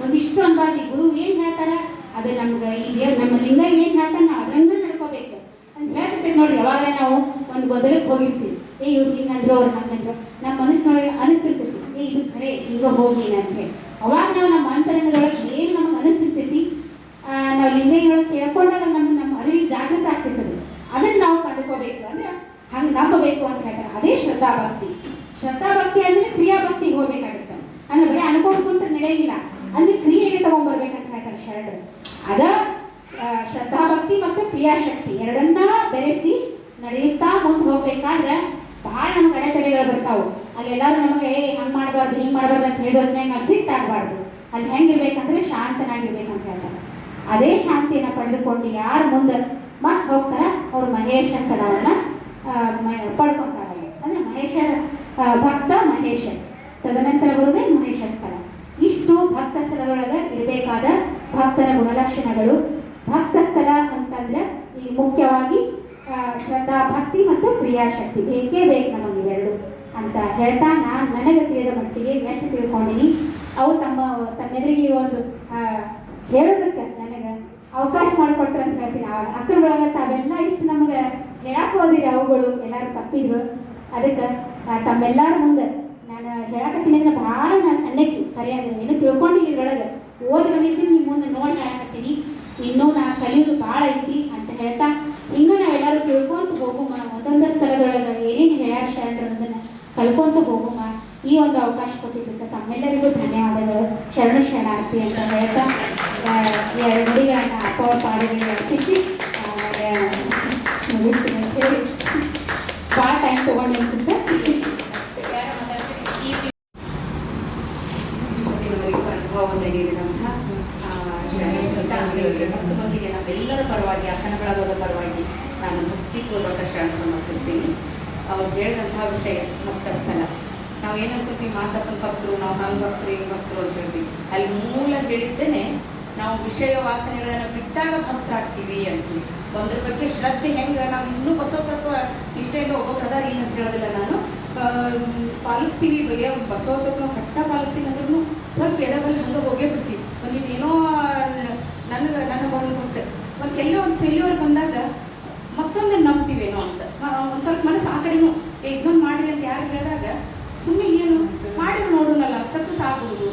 ಒಂದಿಷ್ಟು ಅನ್ಬಾರ್ದು. ಗುರು ಏನ್ ಹೇಳ್ತಾರ ಅದು ನಮ್ಗೆ ಈ ದೇವ್ರು ನಮ್ಮ ಲಿಂಗ ಏನ್ ಹೇಳ್ತಾರ ನಾವು ಅದ್ರಂಗ ನಡ್ಕೋಬೇಕು ಅಂತ ಹೇಳ್ತೈತೆ ನೋಡ್ರಿ. ಯಾವಾಗ ನಾವು ಒಂದು ಗೊಂದಲಕ್ಕೆ ಹೋಗಿರ್ತೀವಿ, ಇವ್ರು ಹಿಂಗಂದ್ರು ಅವ್ರು ಹಂಗಂದ್ರು, ನಮ್ಮ ಮನಸ್ಸಿನೊಳಗೆ ಅನಿಸ್ತಿರ್ತೈತಿ ಇದು ಖರೆ ಈಗ ಹೋಗಿ ಅಂತ ಹೇಳಿ. ಅವಾಗ ನಾವು ನಮ್ಮ ಅಂತರಂಗದೊಳಗೆ ಏನು ನಮಗೆ ಅನಿಸ್ತಿರ್ತೈತಿ ನಾವು ಲಿಂಗೈಯೊಳಗೆ ಕೇಳ್ಕೊಂಡಾಗ ನಮ್ಮ ಅರಿವಿಗೆ ಜಾಗೃತ ಆಗ್ತಿರ್ತದೆ. ಅದನ್ನ ನಾವು ಕಂಡುಕೋಬೇಕು ಅಂದ್ರೆ ಹಂಗೆ ನಂಬಬೇಕು ಅಂತ ಹೇಳ್ತಾರೆ. ಅದೇ ಶ್ರದ್ಧಾಭಕ್ತಿ. ಶ್ರದ್ಧಾಭಕ್ತಿ ಅಂದ್ರೆ ಕ್ರಿಯಾಭಕ್ತಿಗೆ ಹೋಗ್ಬೇಕಾಗುತ್ತೆ. ಅಂದ್ರೆ ಬರೀ ಅನ್ಕೊಂಡ್ಕೊಂತ ನಡೆಯಂಗಿಲ್ಲ, ಅಂದ್ರೆ ಕ್ರಿಯೆಗೆ ತಗೊಂಡ್ಬರ್ಬೇಕಂತ ಹೇಳ್ತಾರೆ ಶರಣರು. ಅದ ಶ್ರದ್ಧಾಭಕ್ತಿ ಮತ್ತು ಕ್ರಿಯಾಶಕ್ತಿ ಎರಡನ್ನ ಬೆರೆಸಿ ನಡೆಯುತ್ತಾ ಮುಂದೆ ಹೋಗ್ಬೇಕಾದ್ರೆ ಬಹಳ ನಮ್ಗೆ ಅಡೆತಡೆಗಳು ಬರ್ತಾವು. ಅಲ್ಲಿ ಎಲ್ಲರೂ ನಮಗೆ ಹಂಗೆ ಮಾಡಬಾರ್ದು ಹಿಂಗೆ ಮಾಡಬಾರ್ದು ಅಂತ ಹೇಳೋದ್ಮೇಲೆ ನಾವು ಸಿಟ್ಟಾಗಬಾರ್ದು. ಅಲ್ಲಿ ಹೆಂಗಿರ್ಬೇಕಂದ್ರೆ ಶಾಂತನಾಗಿರ್ಬೇಕಂತ ಹೇಳ್ತಾರೆ. ಅದೇ ಶಾಂತಿಯನ್ನು ಪಡೆದುಕೊಂಡು ಯಾರು ಮುಂದೆ ಮತ್ತೆ ಹೋಗ್ತಾರ ಅವ್ರು ಮಹೇಶ ಸ್ಥಳವನ್ನ ಪಡ್ಕೊಂತಾರೆ. ಅಂದ್ರೆ ಮಹೇಶರ ಭಕ್ತ ಮಹೇಶ, ತದನಂತರ ಬರುವುದೇ ಮಹೇಶ ಸ್ಥಳ. ಇಷ್ಟು ಭಕ್ತ ಸ್ಥಳದೊಳಗೆ ಇರಬೇಕಾದ ಭಕ್ತನ ಗುಣಲಕ್ಷಣಗಳು. ಭಕ್ತ ಸ್ಥಳ ಅಂತಂದ್ರೆ ಇಲ್ಲಿ ಮುಖ್ಯವಾಗಿ ಶ್ರದ್ಧಾ ಭಕ್ತಿ ಮತ್ತು ಕ್ರಿಯಾಶಕ್ತಿ ಬೇಕೇ ಬೇಕು ನಮಗೆ ಇವೆರಡು ಅಂತ ಹೇಳ್ತಾ ನನಗೆ ತಿಳಿದ ಮಟ್ಟಿಗೆ ಎಷ್ಟು ತಿಳ್ಕೊಂಡಿನಿ ಅವು ತಮ್ಮೆದುರಿಗೆ ಒಂದು ಹೇಳೋದಕ್ಕೆ ನನಗೆ ಅವಕಾಶ ಮಾಡಿಕೊಡ್ತಾರೆ ಅಂತ ಹೇಳ್ತೀನಿ. ಅಕ್ಕನ ಒಳಗೆ ತಾವೆಲ್ಲ ಇಷ್ಟು ನಮಗೆ ಹೇಳಕ್ಕೆ ಹೋದಿರಿ ಅವುಗಳು ಎಲ್ಲರೂ ತಪ್ಪಿದ್ರು. ಅದಕ್ಕೆ ತಮ್ಮೆಲ್ಲರ ಮುಂದೆ ನಾನು ಹೇಳಕತ್ತೀನಿ ಅಂದ್ರೆ ಭಾಳ ನಾನು ಸಣ್ಣಕ್ಕೆ ಕರೆಯೋದು ಏನು ತಿಳ್ಕೊಂಡಿಲ್ಲ. ಇದ್ರೊಳಗೆ ಓದಿ ಬಂದಿದ್ದೀನಿ, ನಿಮ್ಮ ಮುಂದೆ ನೋಡಿ ಹೇಳಕತ್ತೀನಿ. ಇನ್ನೂ ನಾ ಕಲಿಯೋದು ಭಾಳ ಐತಿ ಅಂತ ಹೇಳ್ತಾ ಇನ್ನೂ ನಾವೆಲ್ಲರೂ ತಿಳ್ಕೊಂತ ಹೋಗುಮ. ಒಂದೊಂದು ಸ್ಥಳದೊಳಗೆ ಏನೇನು ಹೇಳ್ಯಾರ ಶರಣರು ಅದನ್ನು ಕಲ್ಕೊಂತ ಹೋಗುಮ. ಈ ಒಂದು ಅವಕಾಶ ಕೊಟ್ಟಿದ್ದಕ್ಕೆ ತಮ್ಮೆಲ್ಲರಿಗೂ ಧನ್ಯವಾದಗಳು. ಶರಣಾರ್ಥಿ ಅಂತ ಹೇಳ್ತಾ ಎರಡು ನುಡಿಗಳನ್ನ ಅಪ್ಪವ ಪಾಡಿಗೆ ಅರ್ಪಿಸಿ ಮುಗಿಸ್ತೀನಿ ಅಂತ ಹೇಳಿ ಭಾಳ ಟೈಮ್ ತೊಗೊಂಡು ಅನ್ಸುತ್ತೆ. ಅನುಭವದಲ್ಲಿರುವಂತಹ ಮತ್ತು ಮಂದಿಗೆ ನಾವೆಲ್ಲರ ಪರವಾಗಿ ಅಕ್ಕನ ಬಳಗದ ಪರವಾಗಿ ನಾನು ಭಕ್ತಿಪೂರ್ವಕ ಶರಣ ಸಮರ್ಪಿಸ್ತೀನಿ. ಅವ್ರು ಹೇಳಿದಂತಹ ವಿಷಯ ಭಕ್ತ ಸ್ಥಳ. ನಾವು ಏನು ಅನ್ಕೋತೀವಿ ಮಾತಪ್ಪನ ಭಕ್ತರು, ನಾವು ಹಂಗೆ ಭಕ್ತರು ಹಿಂಗೆ ಭಕ್ತರು ಅಂತ ಹೇಳ್ತೀವಿ. ಅಲ್ಲಿ ಮೂಲ ಹೇಳಿದ್ದೇನೆ ನಾವು ವಿಷಯ ವಾಸನೆಗಳನ್ನು ಬಿಟ್ಟಾಗ ಭಕ್ತರಾಗ್ತೀವಿ ಅಂತೀವಿ. ಒಂದ್ರ ಬಗ್ಗೆ ಶ್ರದ್ಧೆ ಹೆಂಗೆ ನಾವು ಇನ್ನೂ ಬಸವ ತತ್ವ ಇಷ್ಟೆಲ್ಲ ಒಬ್ಬೊಬ್ರು ಅದಾರ ಇಲ್ಲ ಅಂತ ಹೇಳೋದಿಲ್ಲ ನಾನು ಪಾಲಿಸ್ತೀವಿ. ಬಸವ ತತ್ವ ಕಟ್ಟ ಪಾಲಿಸ್ತೀವಿ ಅಂದ್ರೂ ಸ್ವಲ್ಪ ಎಡದಲ್ಲಿ ಹಂಗೆ ಹೋಗೇ ಬಿಡ್ತೀವಿ. ನೀವೇನೋ ನನ್ನ ಬಂದು ಗೊತ್ತೆ ಒಂದು ಕೆಲವೇ ಒಂದು ಫೇಲ್ಯೂರ್ ಬಂದಾಗ ಮತ್ತೊಂದು ನಂಬ್ತೀವೇನೋ ಅಂತ ಒಂದು ಸ್ವಲ್ಪ ಮನಸ್ಸು ಆ ಕಡೆನೂ ಇನ್ನೊಂದು ಮಾಡಿರಿ ಅಂತ ಯಾರು ಹೇಳಿದಾಗ ಸುಮ್ಮನೆ ಏನು ಮಾಡಿ ನೋಡೋಣಲ್ಲ ಸಕ್ಸಸ್ ಆಗ್ಬೋದು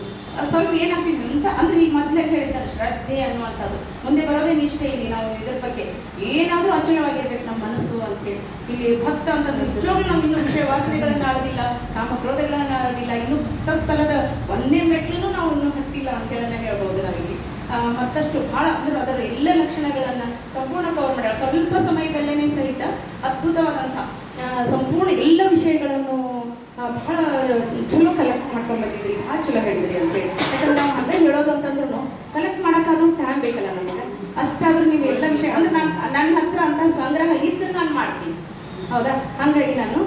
ಸ್ವಲ್ಪ ಏನಾಗ್ತೀವಿ ಅಂತ. ಅಂದ್ರೆ ಈಗ ಮೊದಲೇ ಹೇಳಿದ್ದಾರೆ ಶ್ರದ್ಧೆ ಅನ್ನುವಂಥದ್ದು ಮುಂದೆ ಬರೋದೇ ನಿಷ್ಠೆ. ಇಲ್ಲಿ ನಾವು ಇದ್ರ ಬಗ್ಗೆ ಏನಾದರೂ ಅಚಲವಾಗಿರ್ಬೇಕು ನಮ್ಮ ಮನಸ್ಸು ಅಂತೇಳಿ. ಇಲ್ಲಿ ಭಕ್ತ ಅಂತಂದ್ರೆ ನಿಜವಾಗ್ಲೂ ನಾವು ಇನ್ನೂ ವಿಷಯ ವಾಸನೆಗಳನ್ನು ಆಡೋದಿಲ್ಲ, ಕಾಮಕ್ರೋಧಗಳನ್ನು ಆಡೋದಿಲ್ಲ, ಇನ್ನೂ ಭಕ್ತ ಸ್ಥಳದ ಒಂದೇ ಮೆಟ್ಲೂ ನಾವು ಇನ್ನೂ ಹತ್ತಿಲ್ಲ ಅಂತೇಳನ್ನ ಹೇಳ್ಬೋದು. ನಾವಿಲ್ಲಿ ಮತ್ತಷ್ಟು ಭಾಳ ಅಂದ್ರೆ ಅದರ ಎಲ್ಲ ಲಕ್ಷಣಗಳನ್ನು ಸಂಪೂರ್ಣ ಕವರ್ ಮಾಡ್ಯಾರ. ಸ್ವಲ್ಪ ಸಮಯದಲ್ಲೇ ಸಹಿತ ಅದ್ಭುತವಾದಂಥ ಸಂಪೂರ್ಣ ಎಲ್ಲ ವಿಷಯಗಳನ್ನು ಬಹಳ ಚಲೋ ಕಲೆಕ್ಟ್ ಮಾಡ್ಕೊಂಡು ಬಂದಿದ್ರಿ, ಭಾಳ ಚಲೋ ಹೇಳಿದ್ರಿ ಅಂತೇಳಿ. ಯಾಕಂದ್ರೆ ನಾವು ಹಂಗೆ ಹೇಳೋದು ಅಂತಂದ್ರೂ ಕಲೆಕ್ಟ್ ಮಾಡೋಕ್ಕಾದ್ರೂ ಟೈಮ್ ಬೇಕಲ್ಲ ನಮಗೆ. ಅಷ್ಟಾದ್ರೂ ನೀವು ಎಲ್ಲ ವಿಷಯ ಅಂದ್ರೆ ನನ್ನ ಹತ್ರ ಅಂತ ಸಂಗ್ರಹ ಇದ್ರೆ ನಾನು ಮಾಡ್ತೀನಿ, ಹೌದಾ? ಹಾಗಾಗಿ ನಾನು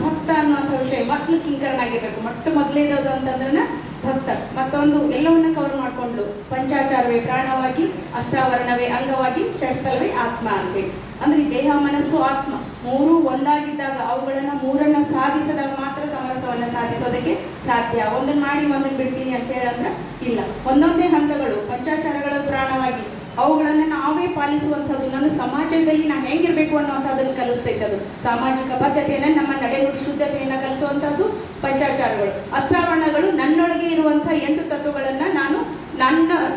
ಭಕ್ತ ಅನ್ನುವಂಥ ವಿಷಯ ಮೊದಲು ಕಿಂಕರನಾಗಿರ್ಬೇಕು. ಮೊದಲೇದದು ಅಂತಂದ್ರೆ ಭಕ್ತ. ಮತ್ತೊಂದು ಎಲ್ಲವನ್ನ ಕವರ್ ಮಾಡಿಕೊಂಡು ಪಂಚಾಚಾರವೇ ಪ್ರಾಣವಾಗಿ, ಅಷ್ಟಾವರಣವೇ ಅಂಗವಾಗಿ, ಷಟ್ಸ್ಥಲವೇ ಆತ್ಮ ಅಂತೇಳಿ. ಅಂದ್ರೆ ಈ ದೇಹ ಮನಸ್ಸು ಆತ್ಮ ಮೂರು ಒಂದಾಗಿದ್ದಾಗ ಅವುಗಳನ್ನ ಮೂರನ್ನ ಸಾಧಿಸಿದಾಗ ಮಾತ್ರ ಸಮರಸವನ್ನ ಸಾಧಿಸೋದಕ್ಕೆ ಸಾಧ್ಯ. ಒಂದನ್ನು ಮಾಡಿ ಒಂದನ್ನು ಬಿಡ್ತೀನಿ ಅಂತ ಹೇಳಂದ್ರೆ ಇಲ್ಲ. ಒಂದೊಂದೇ ಹಂತಗಳು ಪಂಚಾಚಾರಗಳ ಪುರಾಣವಾಗಿ ಅವುಗಳನ್ನು ನಾವೇ ಪಾಲಿಸುವಂಥದ್ದು. ನನ್ನ ಸಮಾಜದಲ್ಲಿ ನಾನು ಹೆಂಗಿರ್ಬೇಕು ಅನ್ನುವಂಥದ್ದನ್ನು ಕಲಿಸ್ತೈತೆ. ಅದು ಸಾಮಾಜಿಕ ಬದ್ಧತೆಯನ್ನು, ನಮ್ಮ ನಡೆನುಡಿ ಶುದ್ಧತೆಯನ್ನು ಕಲಿಸುವಂಥದ್ದು ಪಂಚಾಚಾರಗಳು. ಅಷ್ಟಾವರಣಗಳು ನನ್ನೊಳಗೆ ಇರುವಂಥ 8 ತತ್ವಗಳನ್ನು ನಾನು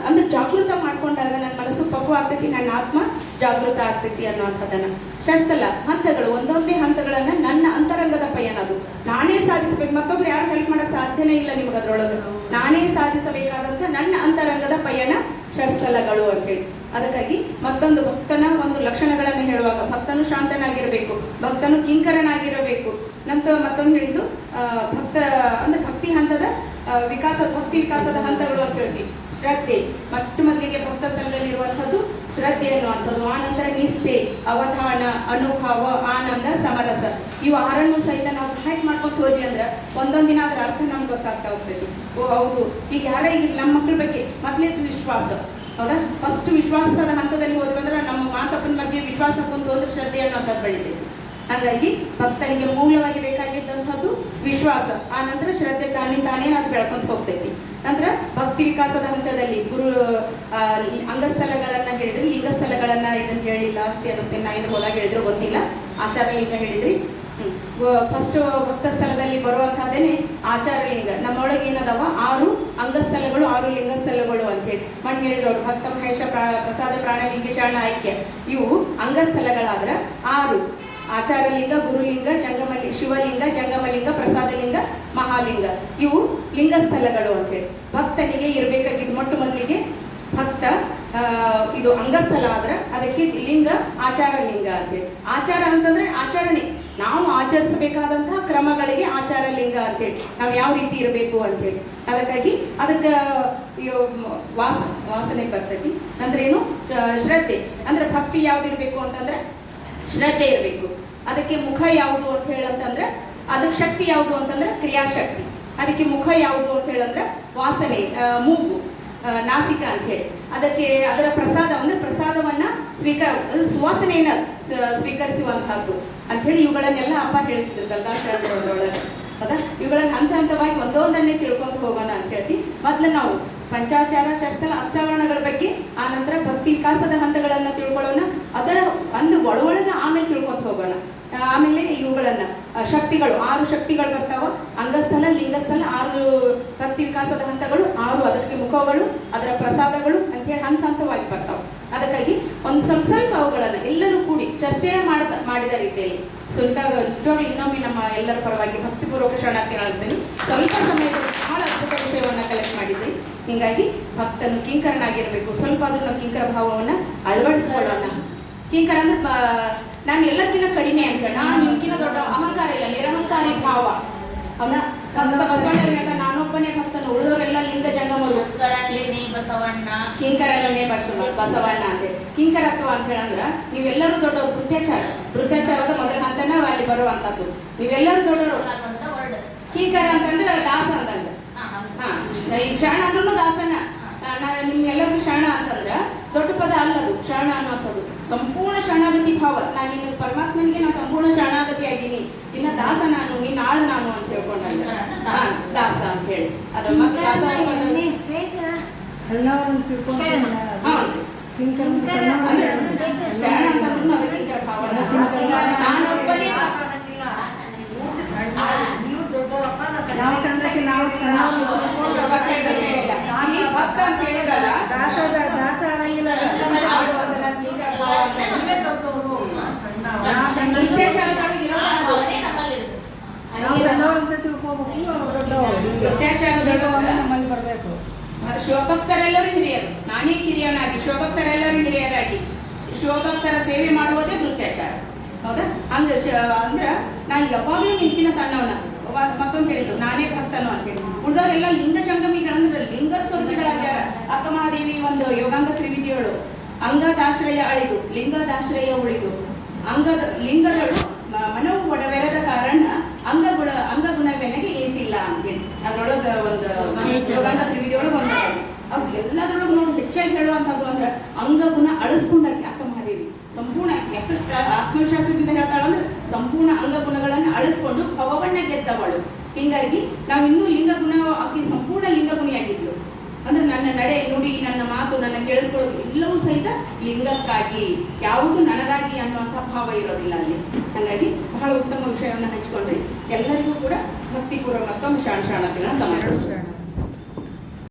ಅಂದ್ರೆ ಜಾಗೃತ ಮಾಡ್ಕೊಂಡಾಗ ನನ್ನ ಮನಸ್ಸು ಪಕ್ವ ಆಗ್ತೈತಿ, ನನ್ನ ಆತ್ಮ ಜಾಗೃತ ಆಗ್ತೈತಿ ಅನ್ನುವಂಥದ್ದನ್ನು. ಷಟ್ಸ್ಥಲ ಹಂತಗಳು, ಒಂದೊಂದೇ ಹಂತಗಳನ್ನು ನನ್ನ ಅಂತರಂಗದ ಪಯಣ. ಅದು ನಾನೇ ಸಾಧಿಸಬೇಕು, ಮತ್ತೊಬ್ರು ಯಾರು ಹೆಲ್ಪ್ ಮಾಡಕ್ಕೆ ಸಾಧ್ಯನೇ ಇಲ್ಲ ನಿಮಗೆ. ಅದರೊಳಗೆ ನಾನೇ ಸಾಧಿಸಬೇಕಾದಂಥ ನನ್ನ ಅಂತರಂಗದ ಪಯಣ ಷಟ್ಸ್ಥಲಗಳು ಅಂತೇಳಿ. ಅದಕ್ಕಾಗಿ ಮತ್ತೊಂದು ಭಕ್ತನ ಒಂದು ಲಕ್ಷಣಗಳನ್ನು ಹೇಳುವಾಗ ಭಕ್ತನು ಶಾಂತನಾಗಿರಬೇಕು, ಭಕ್ತನು ಕಿಂಕರನಾಗಿರಬೇಕು. ನಂತರ ಮತ್ತೊಂದು ಹೇಳಿದ್ದು ಭಕ್ತ ಅಂದ್ರೆ ಭಕ್ತಿ ಹಂತದ ಭಕ್ತಿ ವಿಕಾಸದ ಹಂತಗಳು ಅಂತ ಹೇಳ್ತೀವಿ. ಶ್ರದ್ಧೆ, ಮೊದಲಿಗೆ ಭಕ್ತ ಸ್ಥಳದಲ್ಲಿರುವಂಥದ್ದು ಶ್ರದ್ಧೆ ಅನ್ನುವಂಥದ್ದು. ಆನಂತರ ನಿಷ್ಠೆ, ಅವಧಾನ, ಅನುಭವ, ಆನಂದ, ಸಮರಸ. ಇವು 6 ಸಹಿತ ನಾವು ಹ್ಯಾಕ್ ಮಾಡ್ಕೊಂಡು ಹೋದ್ವಿ ಅಂದ್ರೆ ಒಂದೊಂದು ದಿನ ಅದರ ಅರ್ಥ ನಮ್ಗೆ ಗೊತ್ತಾಗ್ತಾ ಹೋಗ್ತೈತಿ. ಓ ಹೌದು, ಈಗ ಯಾರೇ ಈಗ ನಮ್ಮ ಮಕ್ಕಳ ಬಗ್ಗೆ ಮೊದಲೇದು ವಿಶ್ವಾಸ. ಹೌದಾ? ಫಸ್ಟ್ ವಿಶ್ವಾಸದ ಹಂತದಲ್ಲಿ ಹೋದ್ವಿ ಅಂದ್ರೆ ನಮ್ಮ ಮಾತಪ್ಪನ ಬಗ್ಗೆ ವಿಶ್ವಾಸ ಕುಂತು ಒಂದು ಶ್ರದ್ಧೆ ಅನ್ನೋಂಥದ್ದು ಬೆಳಿತೈತಿ. ಹಾಗಾಗಿ ಭಕ್ತನಿಗೆ ಮೂಲವಾಗಿ ಬೇಕಾಗಿದ್ದಂಥದ್ದು ವಿಶ್ವಾಸ, ಆ ನಂತರ ಶ್ರದ್ಧೆ ತಾನೇ ಅದು ಬೆಳ್ಕೊಂತ ಹೋಗ್ತೈತಿ. ನಂತರ ಭಕ್ತಿ ವಿಕಾಸದ ಹಂತದಲ್ಲಿ ಗುರು ಅಂಗಸ್ಥಳಗಳನ್ನ ಹೇಳಿದ್ರಿ, ಲಿಂಗಸ್ಥಳಗಳನ್ನ ಇದನ್ನ ಹೇಳಿಲ್ಲ ಅಂತ ಅನಿಸ್ತೇನೆ. ನಾ ಇನ್ನು ಹೋದಾಗ ಹೇಳಿದ್ರು ಗೊತ್ತಿಲ್ಲ. ಆಚಾರಲಿಂಗ ಹೇಳಿದ್ರಿ. ಫಸ್ಟ್ ಭಕ್ತ ಸ್ಥಳದಲ್ಲಿ ಬರುವಂತಹದೇನೆ ಆಚಾರಲಿಂಗ. ನಮ್ಮೊಳಗೆ ಏನದವ 6 ಅಂಗಸ್ಥಳಗಳು, 6 ಲಿಂಗಸ್ಥಳಗಳು ಅಂತೇಳಿ ಮಣ್ಣು ಹೇಳಿದ್ರು ಅವರು. ಭಕ್ತ ಮಹೇಶ ಪ್ರಸಾದ ಪ್ರಾಣಲಿಂಗ ಶರಣ ಐಕ್ಯ ಇವು ಅಂಗಸ್ಥಳಗಳಾದ್ರ 6: ಆಚಾರಲಿಂಗ, ಗುರುಲಿಂಗ, ಶಿವಲಿಂಗ, ಜಂಗಮಲಿಂಗ, ಪ್ರಸಾದಲಿಂಗ, ಮಹಾಲಿಂಗ. ಇವು ಲಿಂಗಸ್ಥಳಗಳು ಅಂತೇಳಿ. ಭಕ್ತನಿಗೆ ಇರಬೇಕಾಗಿದ್ದು ಮೊದಲಿಗೆ ಭಕ್ತ ಇದು ಅಂಗಸ್ಥಳ ಆದ್ರೆ ಅದಕ್ಕೆ ಲಿಂಗ ಆಚಾರಲಿಂಗ ಅಂತೇಳಿ. ಆಚಾರ ಅಂತಂದ್ರೆ ಆಚರಣೆ, ನಾವು ಆಚರಿಸಬೇಕಾದಂತಹ ಕ್ರಮಗಳಿಗೆ ಆಚಾರಲಿಂಗ ಅಂತೇಳಿ. ನಾವು ಯಾವ ರೀತಿ ಇರಬೇಕು ಅಂತೇಳಿ. ಅದಕ್ಕಾಗಿ ಅದಕ್ಕೆ ವಾಸನೆ ಬರ್ತೈತಿ. ಅಂದ್ರೇನು? ಶ್ರದ್ಧೆ ಅಂದ್ರೆ ಭಕ್ತಿ ಯಾವ್ದಿರ್ಬೇಕು ಅಂತಂದ್ರೆ ಶ್ರದ್ಧೆ ಇರಬೇಕು. ಅದಕ್ಕೆ ಮುಖ ಯಾವುದು ಅಂತ ಹೇಳಂತಂದ್ರೆ ಅದಕ್ಕೆ ಶಕ್ತಿ ಯಾವುದು ಅಂತಂದ್ರೆ ಕ್ರಿಯಾಶಕ್ತಿ. ಅದಕ್ಕೆ ಮುಖ ಯಾವುದು ಅಂತ ಹೇಳಂದ್ರೆ ವಾಸನೆ, ಮೂಗು, ನಾಸಿಕ ಅಂತ ಹೇಳಿ. ಅದಕ್ಕೆ ಅದರ ಪ್ರಸಾದ ಅಂದ್ರೆ ಪ್ರಸಾದವನ್ನ ಸುವಾಸನೆಯನ್ನ ಸ್ವೀಕರಿಸುವಂತಹದ್ದು ಅಂತ ಹೇಳಿ. ಇವುಗಳನ್ನೆಲ್ಲ ಅಪ್ಪ ಹೇಳ್ತಿದ್ರು ಗಂಗಾಶರಣೊಳಗೆ. ಹೌದಾ? ಇವುಗಳನ್ನ ಹಂತವಾಗಿ ಒಂದೊಂದನ್ನೇ ತಿಳ್ಕೊಂಡು ಹೋಗೋಣ ಅಂತ ಹೇಳಿ ಮೊದಲು ನಾವು ಪಂಚಾಚಾರ, ಷಟ್ಸ್ಥಲ, ಅಷ್ಟಾವರಣಗಳ ಬಗ್ಗೆ, ಆ ನಂತರ ಭಕ್ತಿ ವಿಕಾಸದ ಹಂತಗಳನ್ನ ತಿಳ್ಕೊಳ್ಳೋಣ. ಅದರ ಅಂದ್ರೆ ಒಳಗೆ ಆಮೇಲೆ ತಿಳ್ಕೊಂಡು ಹೋಗೋಣ. ಆಮೇಲೆ ಇವುಗಳನ್ನ ಶಕ್ತಿಗಳು 6 ಶಕ್ತಿಗಳು ಬರ್ತಾವ. ಅಂಗಸ್ಥಲ, ಲಿಂಗಸ್ಥಲ, 6 ಭಕ್ತಿ ವಿಕಾಸದ ಹಂತಗಳು, 6 ಅದಕ್ಕೆ ಮುಖಗಳು, ಅದರ ಪ್ರಸಾದಗಳು ಅಂತೇಳಿ ಹಂತವಾಗಿ ಬರ್ತಾವ. ಅದಕ್ಕಾಗಿ ಒಂದು ಸ್ವಲ್ಪ ಅವುಗಳನ್ನ ಎಲ್ಲರೂ ಕೂಡಿ ಚರ್ಚೆ ಮಾಡಿದ ರೀತಿಯಲ್ಲಿ ನಿಜವಾಗ್ಲೂ ಇನ್ನೊಮ್ಮೆ ನಮ್ಮ ಎಲ್ಲರ ಪರವಾಗಿ ಭಕ್ತಿಪೂರ್ವಕ ಶರಣಾರ್ಥಿಗಳಂತೇಳಿ ಸ್ವಲ್ಪ ಸಮಯದಲ್ಲಿ ಬಹಳ ಅದ್ಭುತ ವಿಷಯವನ್ನ ಕಲೆಕ್ಟ್ ಮಾಡಿದ್ರಿ. ಹೀಗಾಗಿ ಭಕ್ತನು ಕಿಂಕರನಾಗಿರ್ಬೇಕು. ಸ್ವಲ್ಪ ಆದ್ರೂ ನಾವು ಕಿಂಕರ ಭಾವವನ್ನ ಅಳವಡಿಸ್ಕೊಳ್ಳೋಣ. ಕಿಂಕರ ಅಂದ್ರೆ ನಾನು ಎಲ್ಲರಿಗಿಂತ ಕಡಿಮೆ ಅಂತ, ನಾನು ನಿಮ್ಗಿಂತ ದೊಡ್ಡ ಅಹಂಕಾರ ಇಲ್ಲ, ನಿರಹಂಕಾರಿ ಭಾವ. ಹೌದಾ? ಬಸವಣ್ಣ ಹೇಳ್ತಾ ನಾನೊಬ್ಬನೇ ಭಕ್ತನು, ಉಳಿದವರೆಲ್ಲ ಲಿಂಗ ಜಂಗಮರು. ಬಸವಣ್ಣ ಕಿಂಕರನೇ ಬಸವಣ್ಣ ಅಂತ. ಕಿಂಕರತ್ವ ಅಂತ ಹೇಳಂದ್ರ ನೀವೆಲ್ಲರೂ ದೊಡ್ಡವರು. ವೃತ್ತಾಚಾರದ ಮೊದಲ ಹಂತನ ಅಲ್ಲಿ ಬರುವಂತದ್ದು. ನೀವೆಲ್ಲರೂ ದೊಡ್ಡವರು. ಕಿಂಕರ ಅಂತಂದ್ರೆ ದಾಸ ಅಂದಂಗ. ಈಗ ಶರಣ ಅಂದ್ರೂ ದಾಸನ. ನಿಮ್ಗೆಲ್ಲರಿಗೂ ಶರಣ ಅಂತಂದ್ರ ದೊಡ್ಡ ಪದ ಅಲ್ಲದು. ಶರಣ ಅನ್ನೋಂಥದ್ದು ಸಂಪೂರ್ಣ ಶರಣಾಗತಿ ಭಾವ. ನಾನು ನಿನ್ನ ಪರಮಾತ್ಮನಿಗೆ ನಾನು ಸಂಪೂರ್ಣ ಶರಣಾಗತಿ ಆಗಿನಿ, ನಿನ್ನ ದಾಸ ನಾನು, ನಿನ್ನ ಆಳು ನಾನು ಅಂತ ಹೇಳ್ಕೊಂಡ ದಾಸ ಅಂತ ಹೇಳಿ. ಅದು ಮತ್ತೆ ದಾಸ ಶರಣ ಅಂತಂದ್ರೂ ಅದಕ್ಕೆ ಕಿಂಕರ ಭಾವನ. ನಾನೊಬ್ಬನೇ ನಮ್ಮಲ್ಲಿ ಬರಬೇಕು. ಶಿವಭಕ್ತರೆಲ್ಲರೂ ಹಿರಿಯರು. ನಾನೇ ಕಿರಿಯನಾಗಿ ಶಿವಭಕ್ತರೆಲ್ಲರೂ ಹಿರಿಯರಾಗಿ ಶಿವಭಕ್ತರ ಸೇವೆ ಮಾಡುವುದೇ ವೃತ್ತಾಚಾರ. ಹೌದಾ? ಅಂದ್ರ ನಾ ಯಾವಾಗಲೂ ನಿಂತಿನ ಸಣ್ಣವನ. ಮತ್ತೊಂದು ಹೇಳಿದ್ರು ನಾನೇ ಭಕ್ತನು ಅಂತೇಳಿ. ಉಳಿದವರೆಲ್ಲ ಲಿಂಗ ಜಂಗಮಿಗಳಂದ್ರೆ ಲಿಂಗ ಸ್ವರೂಪಿಗಳಾಗ್ಯಾರ. ಅಕ್ಕ ಮಹಾದೇವಿ ಒಂದು ಯೋಗಾಂಗ ತ್ರಿವಿಧಿಯಳು. ಅಂಗದಾಶ್ರಯ ಅಳಿದು ಲಿಂಗದಾಶ್ರಯ ಉಳಿದು ಲಿಂಗದಳು ಮನವು ಒಡವೆರದ ಕಾರಣ ಅಂಗಗುಣವೆನಗೆ ಏನಿಲ್ಲ ಅಂತೇಳಿ ಅದ್ರೊಳಗ ಒಂದು ಯೋಗಾಂಗ ತ್ರಿವಿಧಿಯೊಳಗೆ ಒಂದು ಅವ್ರು ಎಲ್ಲದರೊಳಗೆ ನೋಡಿ ಹೆಚ್ಚಾಗಿ ಹೇಳುವಂಥದ್ದು ಅಂದ್ರೆ ಅಂಗಗುಣ ಅಳಿಸ್ಕೊಂಡಾಕಿ ಅಕ್ಕ ಮಹಾದೇವಿ. ಸಂಪೂರ್ಣ ಎಷ್ಟು ಆತ್ಮವಿಶ್ವಾಸದಿಂದ ಹೇಳ್ತಾಳಂದ್ರೆ ಸಂಪೂರ್ಣ ಅಂಗಗುಣಗಳನ್ನು ಅಳಿಸ್ಕೊಂಡು ಭವವನ್ನ ಗೆದ್ದವಳು. ಹೀಗಾಗಿ ನಾವು ಇನ್ನೂ ಲಿಂಗಗುಣ ಆಕೆ ಸಂಪೂರ್ಣ ಲಿಂಗಗುಣಿಯಾಗಿದ್ಲು. ಅಂದ್ರೆ ನನ್ನ ನಡೆ ನುಡಿ, ನನ್ನ ಮಾತು, ನನ್ನ ಕೇಳಿಸ್ಕೊಳ್ಳೋದು ಎಲ್ಲವೂ ಸಹಿತ ಲಿಂಗಕ್ಕಾಗಿ, ಯಾವುದು ನನಗಾಗಿ ಅನ್ನುವಂಥ ಭಾವ ಇರೋದಿಲ್ಲ ಅಲ್ಲಿ. ಹಾಗಾಗಿ ಬಹಳ ಉತ್ತಮ ವಿಷಯವನ್ನು ಹಂಚಿಕೊಂಡ್ರಿ. ಎಲ್ಲರಿಗೂ ಕೂಡ ಭಕ್ತಿಪೂರ್ವ ಮತ್ತೊಂದು ಶಾಣ ದಿನ ಸಮಾರೋಪ.